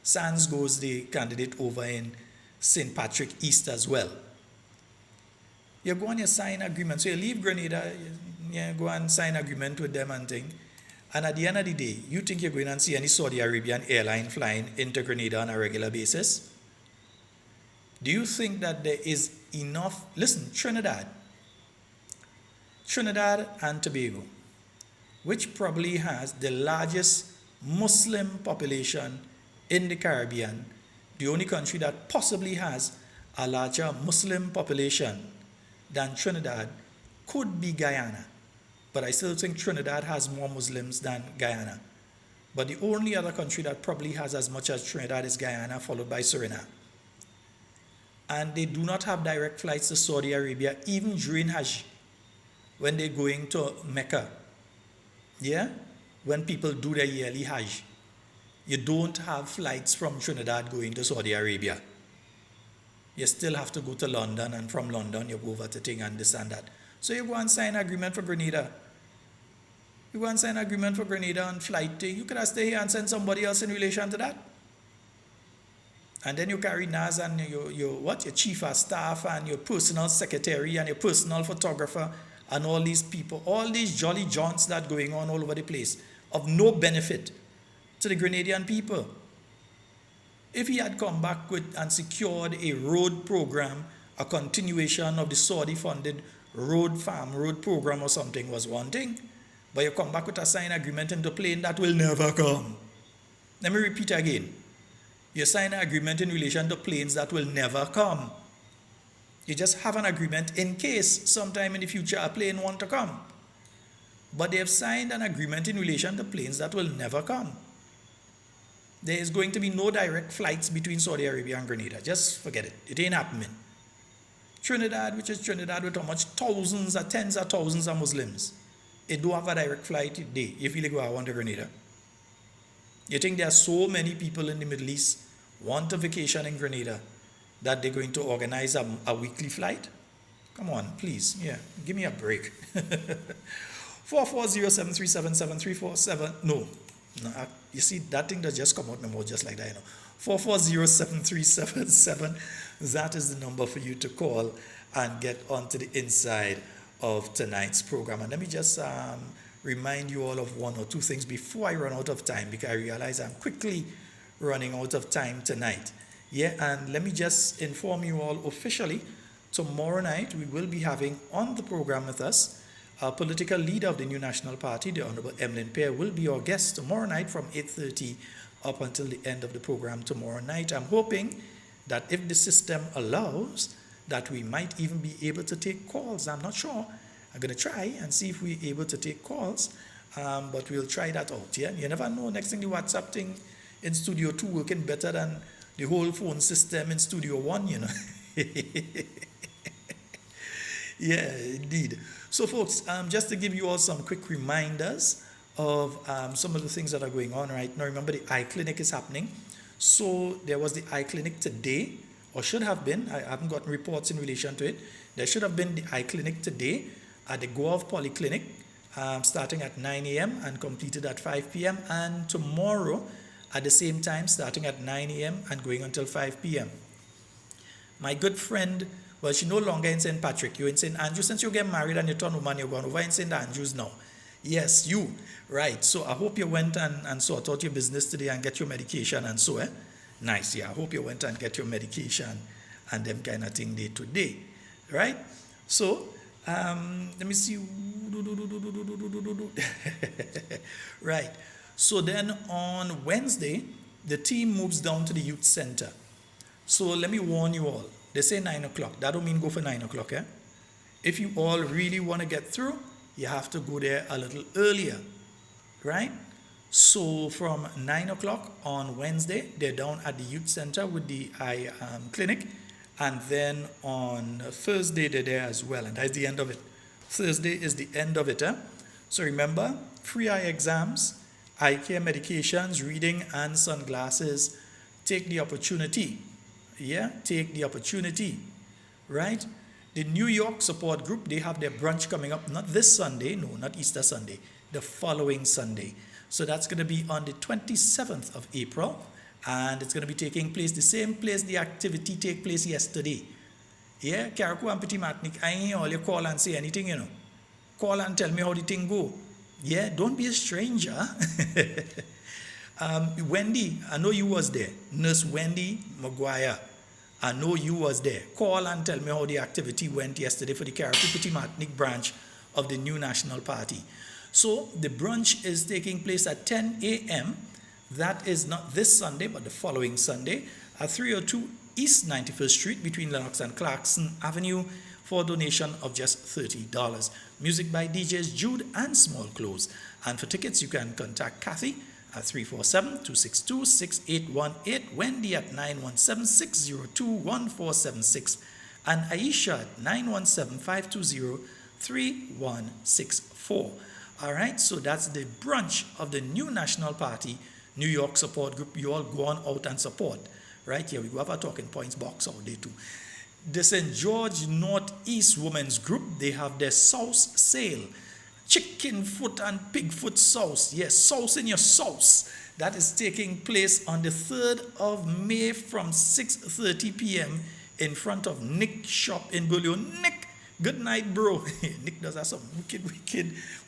Sans goes the candidate over in St. Patrick East as well. You go and you sign agreement. So you leave Grenada, you go and sign agreement with them and thing. And at the end of the day, you think you're going and see any Saudi Arabian airline flying into Grenada on a regular basis? Do you think that there is enough? Listen, Trinidad and Tobago, which probably has the largest Muslim population in the Caribbean, the only country that possibly has a larger Muslim population than Trinidad, could be Guyana. But I still think Trinidad has more Muslims than Guyana. But the only other country that probably has as much as Trinidad is Guyana, followed by Suriname. And they do not have direct flights to Saudi Arabia, even during Hajj, when they're going to Mecca. Yeah? When people do their yearly Hajj. You don't have flights from Trinidad going to Saudi Arabia. You still have to go to London, and from London you go over to Ting and this and that. So you go and sign an agreement for Grenada. You go and sign an agreement for Grenada on flight thing. You could have stayed here and send somebody else in relation to that. And then you carry Naz and your chief of staff and your personal secretary and your personal photographer and all these people, all these jolly jaunts that going on all over the place of no benefit to the Grenadian people. If he had come back with and secured a road program, a continuation of the Saudi-funded road program or something was one thing. But you come back with a signed agreement into plane that will never come. Let me repeat again. You sign an agreement in relation to planes that will never come. You just have an agreement in case sometime in the future a plane want to come. But they have signed an agreement in relation to planes that will never come. There is going to be no direct flights between Saudi Arabia and Grenada. Just forget it. It ain't happening. Trinidad, which is Trinidad with how much thousands or tens of thousands of Muslims, it do have a direct flight today if you go out to Grenada. You think there are so many people in the Middle East want a vacation in Grenada that they're going to organize a weekly flight? Come on, please. Yeah, give me a break. 440-737-7347. No, you see, that thing that just come out my mouth just like that, 440-737-77. That is the number for you to call and get onto the inside of tonight's program. And let me just remind you all of one or two things before I run out of time, because I realize I'm quickly running out of time tonight. Yeah, and let me just inform you all officially, tomorrow night we will be having on the program with us a political leader of the New National Party, the Honorable Emlyn Pear, will be our guest tomorrow night from 8:30 up until the end of the program tomorrow night. I'm hoping that if the system allows, that we might even be able to take calls. I'm not sure. I'm going to try and see if we're able to take calls, but we'll try that out. Yeah, you never know. Next thing, the WhatsApp thing in Studio 2 working better than the whole phone system in Studio 1, Yeah, indeed. So, folks, just to give you all some quick reminders of some of the things that are going on right now. Remember, the eye clinic is happening. So there was the eye clinic today, or should have been. I haven't gotten reports in relation to it. There should have been the eye clinic today at the Gov Polyclinic, starting at 9 a.m. and completed at 5 p.m. And tomorrow at the same time, starting at 9 a.m. and going until 5 p.m. My good friend, well, she's no longer in St. Patrick. You're in St. Andrews. Since you get married and you turn woman, you're going over in St. Andrews now. Yes, you. Right. So I hope you went and sort out your business today and get your medication and so, Nice. Yeah, I hope you went and get your medication and them kind of thing day today. Right? So, let me see. Right. So then on Wednesday, the team moves down to the youth center. So let me warn you all. They say 9 o'clock. That don't mean go for 9 o'clock, If you all really want to get through, you have to go there a little earlier, right? So from 9 o'clock on Wednesday, they're down at the youth center with the eye clinic. And then on Thursday, they're there as well. And that's the end of it. Thursday is the end of it. So remember, free eye exams, eye care medications, reading, and sunglasses. Take the opportunity. Yeah, take the opportunity, right? The New York support group, they have their brunch coming up, not this Sunday, no, not Easter Sunday, the following Sunday. So that's going to be on the 27th of April, and it's going to be taking place the same place the activity take place yesterday. Yeah, Carriacou and Petit Martinique, I ain't all you call and say anything, Call and tell me how the thing go. Yeah, don't be a stranger. Wendy, I know you was there. Nurse Wendy Maguire, I know you was there. Call and tell me how the activity went yesterday for the Carriacou Petit Martinique branch of the New National Party. So the brunch is taking place at 10 a.m. That is not this Sunday, but the following Sunday at 302 East 91st Street between Lennox and Clarkson Avenue for a donation of just $30. Music by DJs Jude and Small Clothes. And for tickets, you can contact Kathy at 347-262-6818, Wendy at 917-602-1476, and Aisha at 917-520-3164. All right, so that's the brunch of the New National Party New York support group. You all go on out and support. Right here, we go have a talking points box out there too. The St. George Northeast Women's Group, they have their South Sale. chicken foot and pig foot sauce. Yes, sauce in your sauce. That is taking place on the 3rd of May from 6:30 p.m. in front of Nick shop in Bulio. Nick, good night, bro. Nick does have some wicked.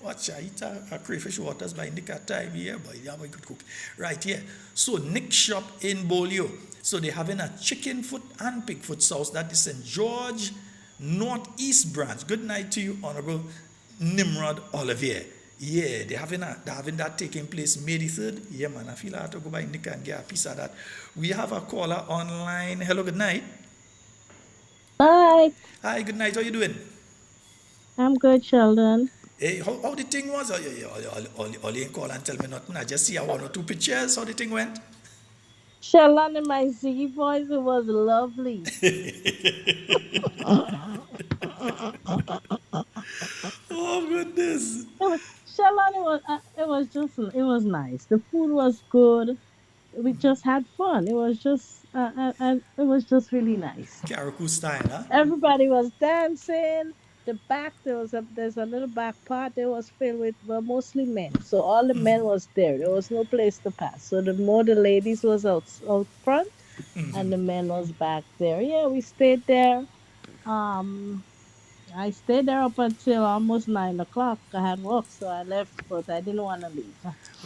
Watch, I eat a crayfish waters by Nick at time here, but yeah, we could cook. Right here. So Nick shop in Bolio. So they're having a chicken foot and pig foot sauce. That is St. George Northeast branch. Good night to you, Honorable Nimrod Olivier. Yeah, they're having that taking place May the 3rd. Yeah, man, I feel I have to go by Nick and get a piece of that. We have a caller online. Hello, good night. Hi, Hi, good night. How you doing? I'm good, Sheldon. Hey, how the thing was? All you call and tell me nothing. I just see a one or two pictures. How the thing went? Sheldon in my Ziggy voice, it was lovely. Oh, goodness. Sheldon, it was nice. The food was good. We just had fun. It was just really nice. Carriacou style, huh? Everybody was dancing. There's a little back part that was filled with mostly men. So all the men was there. There was no place to pass. So the ladies was out front and the men was back there. Yeah, we stayed there. Um I stayed there up until almost 9 o'clock. I had work, so I left, but I didn't want to leave.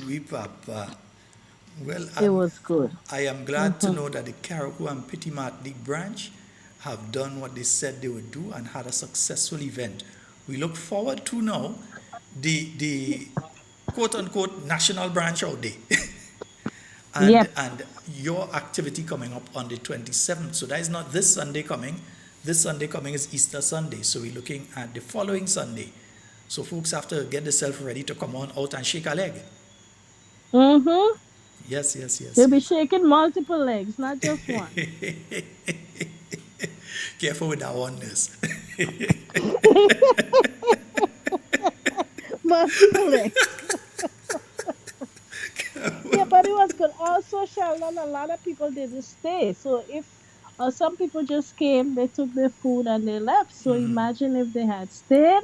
We papa. Well, It was good. I am glad to Hmm. know that the Carriacou and Petit Martinique branch have done what they said they would do and had a successful event. We look forward to now the quote unquote national branch out there. and Yep. and your activity coming up on the 27th. So that is not this Sunday coming. This Sunday coming is Easter Sunday. So we're looking at the following Sunday. So folks have to get themselves ready to come on out and shake a leg. Mm-hmm. Yes, yes, yes, They'll be yes. shaking multiple legs, not just one. Careful with that oneness. Multiple legs. Yeah, but it was good. Also, Sheldon, a lot of people didn't stay. So if some people just came, they took their food and they left. So imagine if they had stayed,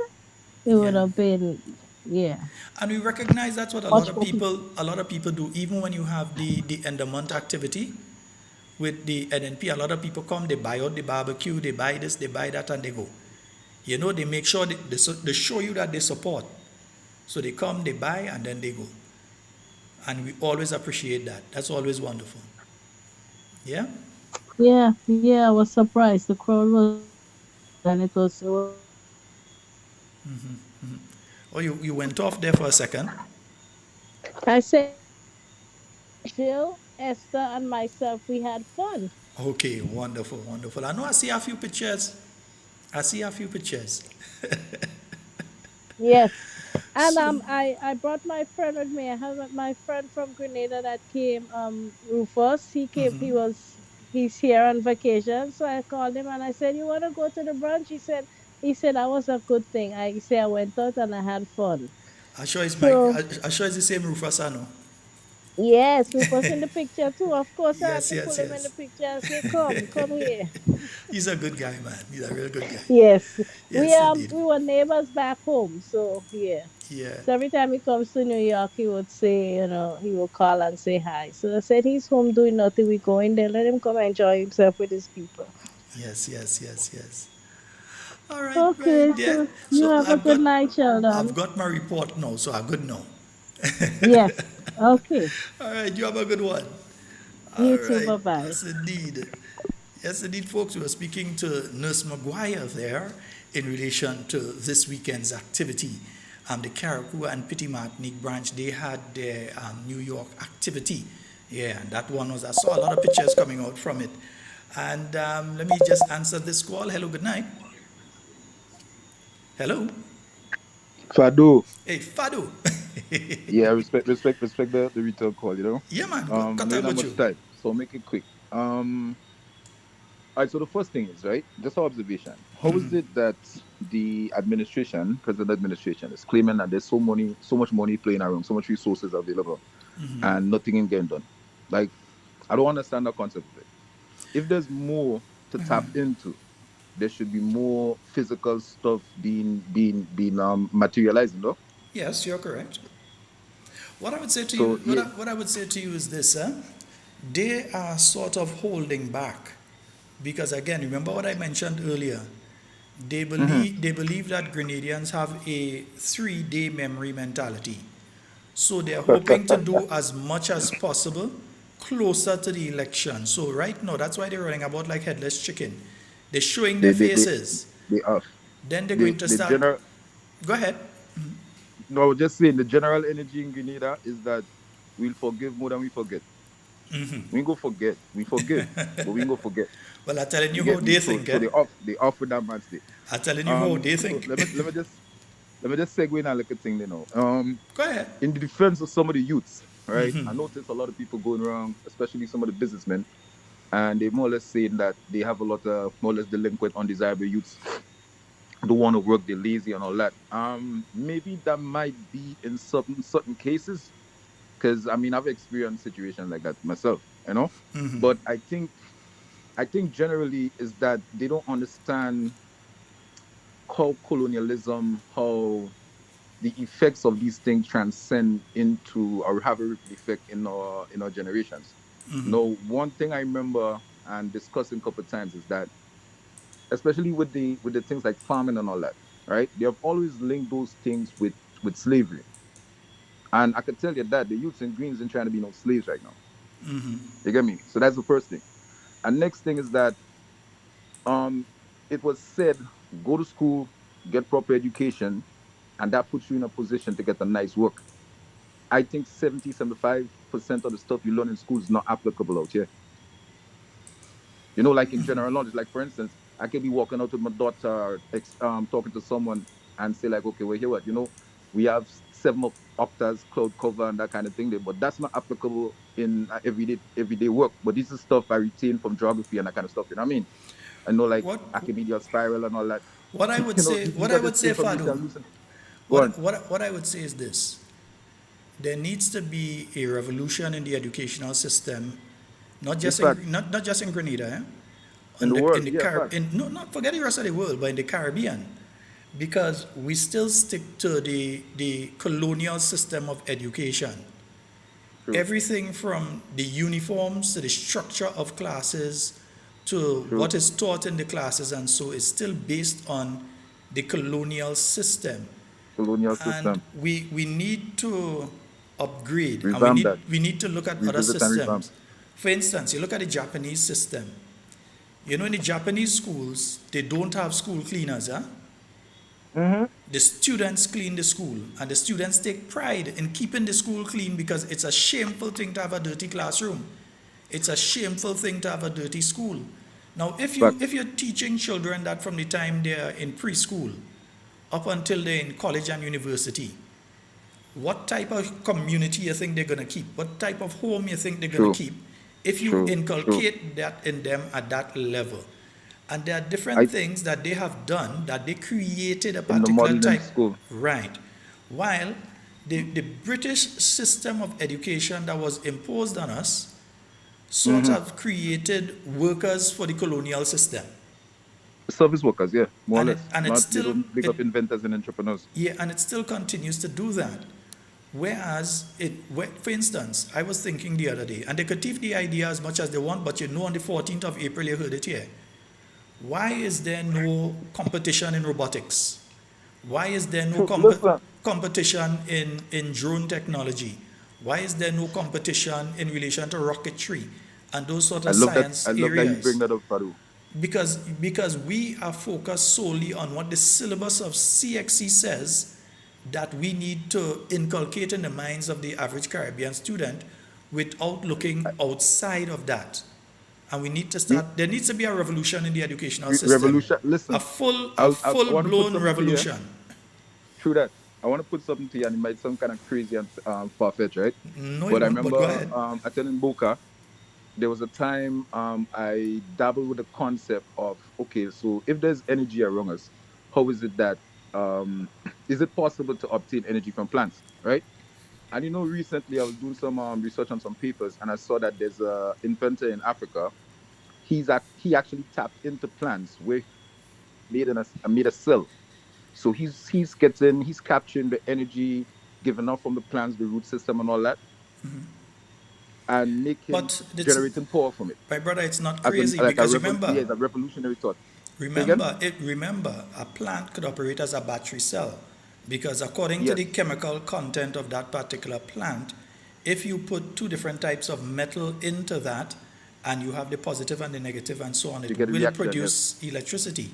it would Yeah. have been, yeah, And we recognize that's what much more people. a lot of people do. Even when you have the end of month activity with the NNP, a lot of people come, they buy out the barbecue, they buy this, they buy that, and they go. You know, they make sure they show you that they support. So they come, they buy, and then they go. And we always appreciate that. That's always wonderful. Yeah? Yeah, yeah, I was surprised. The crowd was, and it was Oh, you went off there for a second. I said, Jill, Esther, and myself, we had fun. Okay, wonderful, wonderful. I know I see a few pictures. I see a few pictures. Yes. And So, I brought my friend with me. I have my friend from Grenada that came, Rufus. He's here on vacation. So I called him and I said, "You wanna go to the brunch?" He said that was a good thing. I went out and I had fun. I So am sure it's the same Rufus I know. yes, Rufus in the picture too. Of course I had Yes, to pull yes, him in the yes. picture and say, come here. He's a good guy, man. He's a real good guy. Yes. We Yes, indeed. we were neighbors back home, so yeah. Yeah. So every time he comes to New York, he would say, he would call and say hi. So I said he's home doing nothing. We go in there, let him come enjoy himself with his people. Yes, yes, yes, yes. All right, right Okay, there. so you So have a good night, I've Sheldon. got my report now, so I'm good now. Yes. Okay. All right, you have a good one. All You too. right, Bye bye. yes indeed. Yes indeed, folks. We were speaking to Nurse Maguire there in relation to this weekend's activity. The Carriacou and Petit Martinique branch, they had their New York activity. Yeah, and that one was, I saw a lot of pictures coming out from it. And let me just answer this call. Hello, good night. Hello. Fado. Hey, Fado. Yeah, respect the retail call, you know. Yeah, man. I Cut know you out not with much you. time, so I'll make it quick. All right, so the first thing is, right, just our observation. How is it that the present administration, is claiming that there's so much money playing around, so much resources available, and nothing is getting done? Like, I don't understand that concept of it. If there's more to tap into, there should be more physical stuff being materialized, you know? Yes, you're correct. What I would say to you, So yeah. what I would say to you is this: they are sort of holding back because, again, remember what I mentioned earlier. Hmm. They believe that Grenadians have a 3 day memory mentality. So they're hoping to do as much as possible closer to the election. So right now, that's why they're running about like headless chicken. They're showing their They they they faces. they off. Then they're going to The start. general. Go ahead. No, I was just saying the general energy in Grenada is that we'll forgive more than we forget. We ain't go forget. We forgive, but we ain't go forget. Well, I'm telling You you how get me? they So think, so eh? they off with that man's day. I'm telling you how they So think. let me just segue in and look at thing, you know. Go ahead. In the defense of some of the youths, right? I notice a lot of people going around, especially some of the businessmen, and they more or less saying that they have a lot of more or less delinquent, undesirable youths, don't want to work, they're lazy and all that. Maybe that might be in certain cases, because I mean I've experienced situations like that myself, you know. But I think generally is that they don't understand how colonialism, how the effects of these things transcend into or have a ripple effect in our generations. No, one thing I remember and discussing a couple of times is that, especially with the things like farming and all that, right? They have always linked those things with slavery, and I could tell you that the youths in Greens ain't trying to be no slaves right now. You get me? So that's the first thing. And next thing is that um, it was said, go to school, get proper education, and that puts you in a position to get a nice work. I think 70-75% of the stuff you learn in school is not applicable out here. Like in general knowledge. Like for instance, I could be walking out with my daughter, talking to someone, and say like, okay, well, here what, we have 7 octets, cloud cover, and that kind of thing there, but that's not applicable in everyday work. But this is stuff I retain from geography and that kind of stuff. You know what I mean? I know like What Archimedes spiral and all that. what I would say, These what I are just would say, information Fadu, I'm losing. Go on. what I would say is this: there needs to be a revolution in the educational system, It's facts. not just in Grenada, In the in world, the yeah, facts. no, not forget the rest of the world, but in the Caribbean, because we still stick to the colonial system of education. True, Everything from the uniforms to the structure of classes to true. what is taught in the classes and so is still based on the colonial system. Colonial And system. we need to upgrade, and Revamp that. we need to look at other Revisit and revamp. systems. For instance, you look at the Japanese system. In the Japanese schools, they don't have school cleaners, huh? Mm-hmm. The students clean the school, and the students take pride in keeping the school clean because it's a shameful thing to have a dirty classroom. It's a shameful thing to have a dirty school. Now, if Facts. you're teaching children that from the time they're in preschool up until they're in college and university, what type of community you think they're going to keep? What type of home you think they're going to True, keep if you true, true. inculcate that in them at that level? And there are different I things that they have done that they created a in the particular modeling type, school. right? While the British system of education that was imposed on us sort Mm-hmm. of created workers for the colonial system. Service workers, yeah, more or And less. it Not they still don't big it up inventors and entrepreneurs. yeah, and it still continues to do that. Whereas, for instance, I was thinking the other day, and they could teach the idea as much as they want, but on the 14th of April, you heard it here. Why is there no competition in robotics? Why is there no True. Listen, competition in drone technology? Why is there no competition in relation to rocketry and those sort I of love that. science I love that you bring areas? that up, Fadu. Because we are focused solely on what the syllabus of CXC says that we need to inculcate in the minds of the average Caribbean student without looking outside of that. And we need to You, start, there needs to be a revolution in the educational system. revolution. Listen, A I full want to put blown something to you. revolution. True that. I want to put something to you, and it might sound kind of crazy and far fetched, right? No, it But I won't, but go remember ahead. attending Boca. There was a time I dabbled with the concept of, okay, so if there's energy around us, how is it that is it possible to obtain energy from plants, right? And recently I was doing some research on some papers, and I saw that there's a inventor in Africa. He actually tapped into plants where he made a cell. So he's capturing the energy given off from the plants, the root system, and all that, and making But it's, generating power from it my brother, it's not as a crazy like a because revol yeah, remember, it's a revolutionary thought. Say again? remember, a plant could operate as a battery cell because according to the Yes, chemical content of that particular plant, if you put two different types of metal into that and you have the positive and the negative and so on, you it get a will reaction. Yes, produce electricity.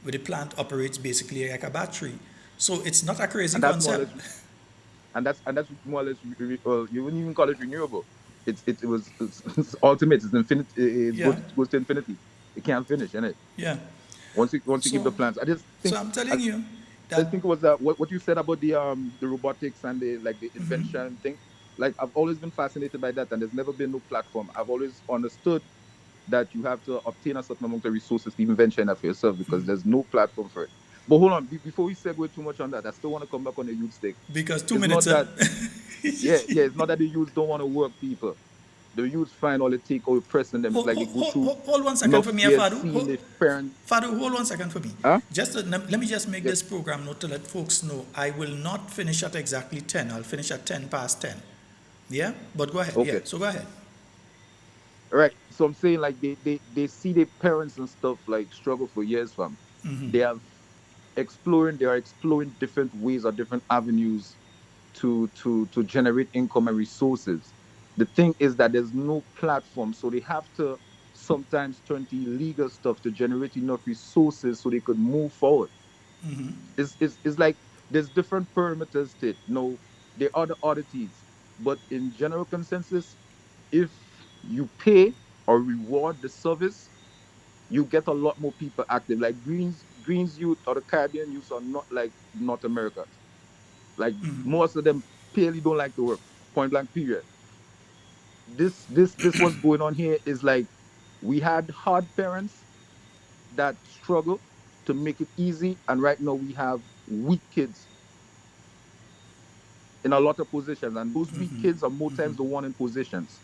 Where the plant operates basically like a battery. So it's not a crazy and that's more or concept less, and that's more or less, well, you wouldn't even call it renewable. It's ultimate. It's infinite. yeah, It goes to infinity. It can't finish, innit? yeah. Once you give the So plants, I just so think I'm I, telling you I that think it was that what you said about the robotics and the invention thing. Like I've always been fascinated by that, and there's never been no platform. I've always understood that you have to obtain a certain amount of resources to even venture in that for yourself because there's no platform for it. But hold on, before we segue too much on that, I still want to come back on the youth thing. because two It's minutes not huh? that, yeah, it's not that the youths don't want to work, people. The youths find all the take or pressing them. It's like they go through Hold 1 second for enough me, years Fadu. seeing their parents. Fadu, hold 1 second for me. Huh? Let me just make Yes. this program note to let folks know I will not finish at exactly 10. I'll finish at 10 past 10. Yeah? But go ahead. Yeah. Okay. So go ahead. Right. So I'm saying like they see their parents and stuff like struggle for years, fam. They have they are exploring different ways or different avenues to generate income and resources. The thing is that there's no platform, so they have to sometimes turn to illegal stuff to generate enough resources so they could move forward. It's like there's different perimeters to it. No, there are the oddities, but in general consensus, if you pay or reward the service, you get a lot more people active. Like Greens youth or the Caribbean youth are not like North Americans. Like most of them purely don't like to work. Point blank period. This what's going on here is like we had hard parents that struggle to make it easy, and right now we have weak kids in a lot of positions, and those weak kids are more times the one in positions.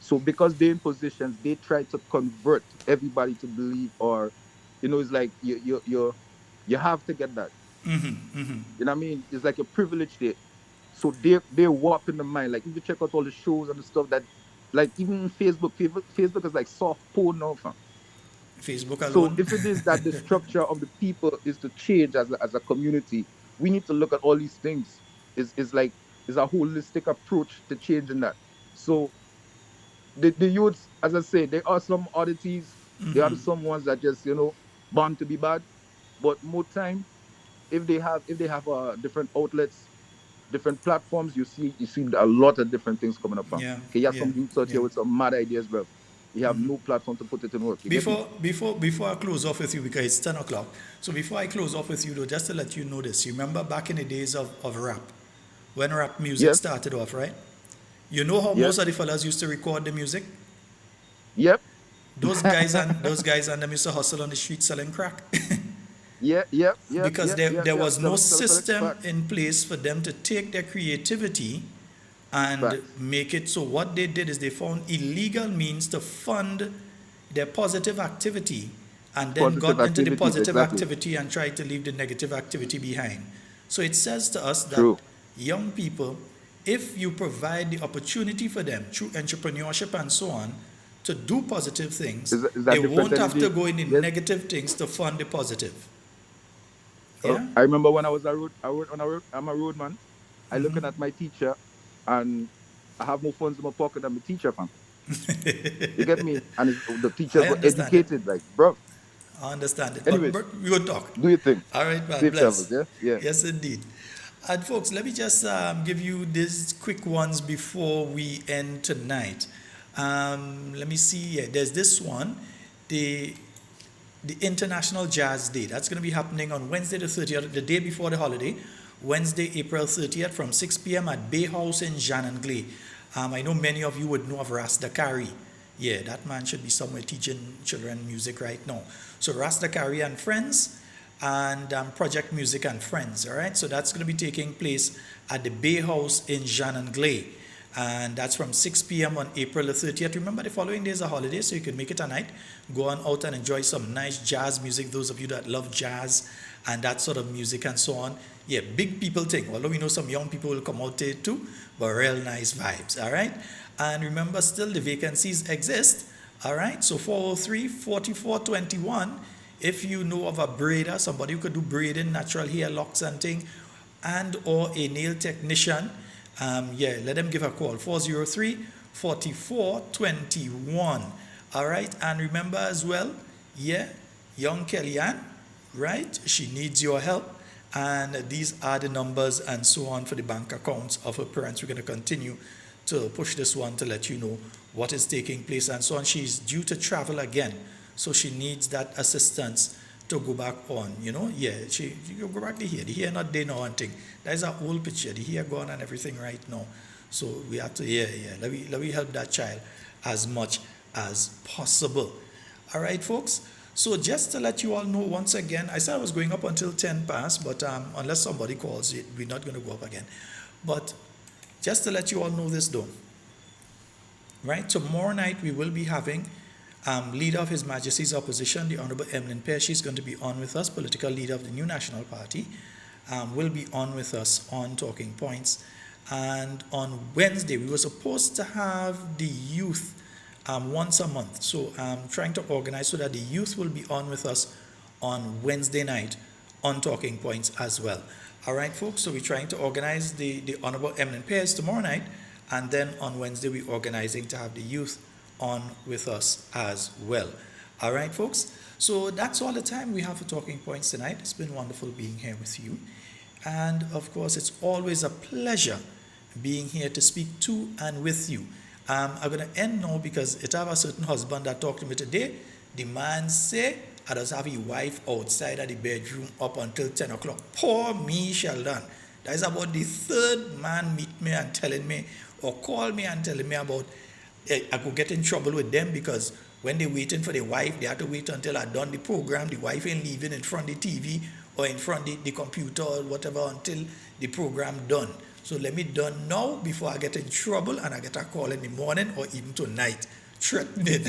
So because they're in positions, they try to convert everybody to believe, or it's like you have to get that. You know what I mean? It's like a privilege there. So they're warping the mind. Like if you check out all the shows and the stuff that, like even Facebook is like soft porn now, fam. Facebook So alone. if it is that the structure of the people is to change as a community, we need to look at all these things. Is like is a holistic approach to changing that. So the youths, as I say, there are some oddities. There are some ones that just born to be bad. But more time, if they have different outlets, different platforms, you see a lot of different things coming up from. Yeah. Okay, you have Yeah. some youths out Yeah. here with some mad ideas, bro. You have no platform to put it in work. You get me? Before I close off with you, because it's 10 o'clock. So before I close off with you though, just to let you know this, you remember back in the days of rap, when rap music Yes. started off, right? You know how most Yes. of the fellas used to record the music? Yep. Those guys and them used to hustle on the street selling crack. Yeah. Yep. Yep. Because Yep. there, Yep. there Yep. was no Select system facts. in place for them to take their creativity and Facts. make it. So what they did is they found illegal means to fund their positive activity and then Positive got into the activities. positive Exactly. activity and tried to leave the negative activity behind. So it says to us that True. young people, if you provide the opportunity for them through entrepreneurship and so on to do positive things, Is they that different won't have to energy? go in the Yes. negative things to fund the positive. Yeah? I remember when I was a road. I'm a roadman. I looking at my teacher, and I have more funds in my pocket than my teacher, fam. You get me? And the teachers I were understand it. educated, like, bro. I understand it. But Anyways, we will talk. do your thing. All right, man. Safe travels, Bless. yeah? Yeah. Yes, indeed. And folks, let me just give you these quick ones before we end tonight. Let me see. Yeah, there's this one, the International Jazz Day. That's going to be happening on Wednesday the 30th, the day before the holiday, Wednesday, April 30th, from 6 p.m. at Bay House in Janangley. I know many of you would know of Rastacari. Yeah, that man should be somewhere teaching children music right now. So Rastacari and Friends and Project Music and Friends, all right? So that's going to be taking place at the Bay House in Janangley. And that's from 6 p.m. on April the 30th. Remember, the following day is a holiday, so you can make it a night. Go on out and enjoy some nice jazz music, those of you that love jazz and that sort of music and so on. Yeah, big people thing. Although we know some young people will come out there too, but real nice vibes, all right? And remember, still the vacancies exist, all right? So 403-4421, if you know of a braider, somebody who could do braiding, natural hair locks and thing, and or a nail technician, let them give a call, 403-4421, all right? And remember as well, young Kellyanne, right? She needs your help. And these are the numbers and so on for the bank accounts of her parents. We're going to continue to push this one to let you know what is taking place and so on. She's due to travel again, so she needs that assistance to go back on, she go back to here. The hair not there now and thing. That is an old picture. The hair gone and everything right now. So we have to, let me help that child as much as possible. All right, folks? So just to let you all know once again, I said I was going up until 10 past, but unless somebody calls it, we're not going to go up again. But just to let you all know this though, right? Tomorrow night we will be having Leader of His Majesty's Opposition, the Honorable Emlyn Pearce. She's going to be on with us, political leader of the New National Party, will be on with us on Talking Points. And on Wednesday, we were supposed to have the youth once a month. So I'm trying to organize so that the youth will be on with us on Wednesday night on Talking Points as well. All right, folks, so we're trying to organize the Honorable Emlyn Pearce tomorrow night, and then on Wednesday we're organizing to have the youth on with us as well. All right, folks, so that's all the time we have for Talking Points tonight. It's been wonderful being here with you. And of course, it's always a pleasure being here to speak to and with you. I'm going to end now because it have a certain husband that talked to me today. The man say, I just have his wife outside of the bedroom up until 10 o'clock. Poor me, Sheldon. That is about the third man meet me and telling me, or call me and telling me about, I could get in trouble with them because when they're waiting for the wife, they have to wait until I done the program. The wife ain't leaving in front of the TV or in front of the computer or whatever until the program done. So let me done now before I get in trouble and I get a call in the morning or even tonight threatening.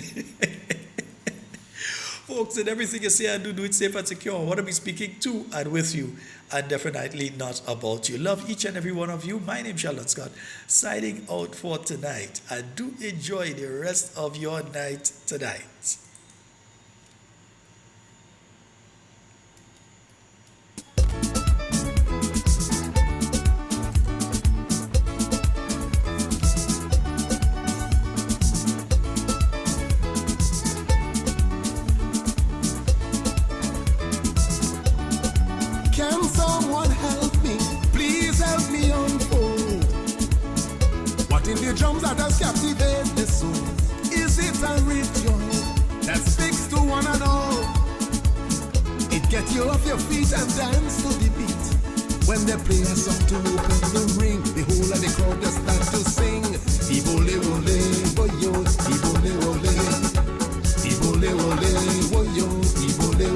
Folks, and everything you say and do it safe and secure. I want to be speaking to and with you and definitely not about you. Love each and every one of you. My name is Sheldon Scott, signing out for tonight. And do enjoy the rest of your night tonight. Can someone help me? Please help me unfold. What in the drums that has captivated the soul? Is it a ritual that speaks to one and all? It gets you off your feet and dance to the beat. When they play a song to open the ring, the whole of the crowd just start to sing.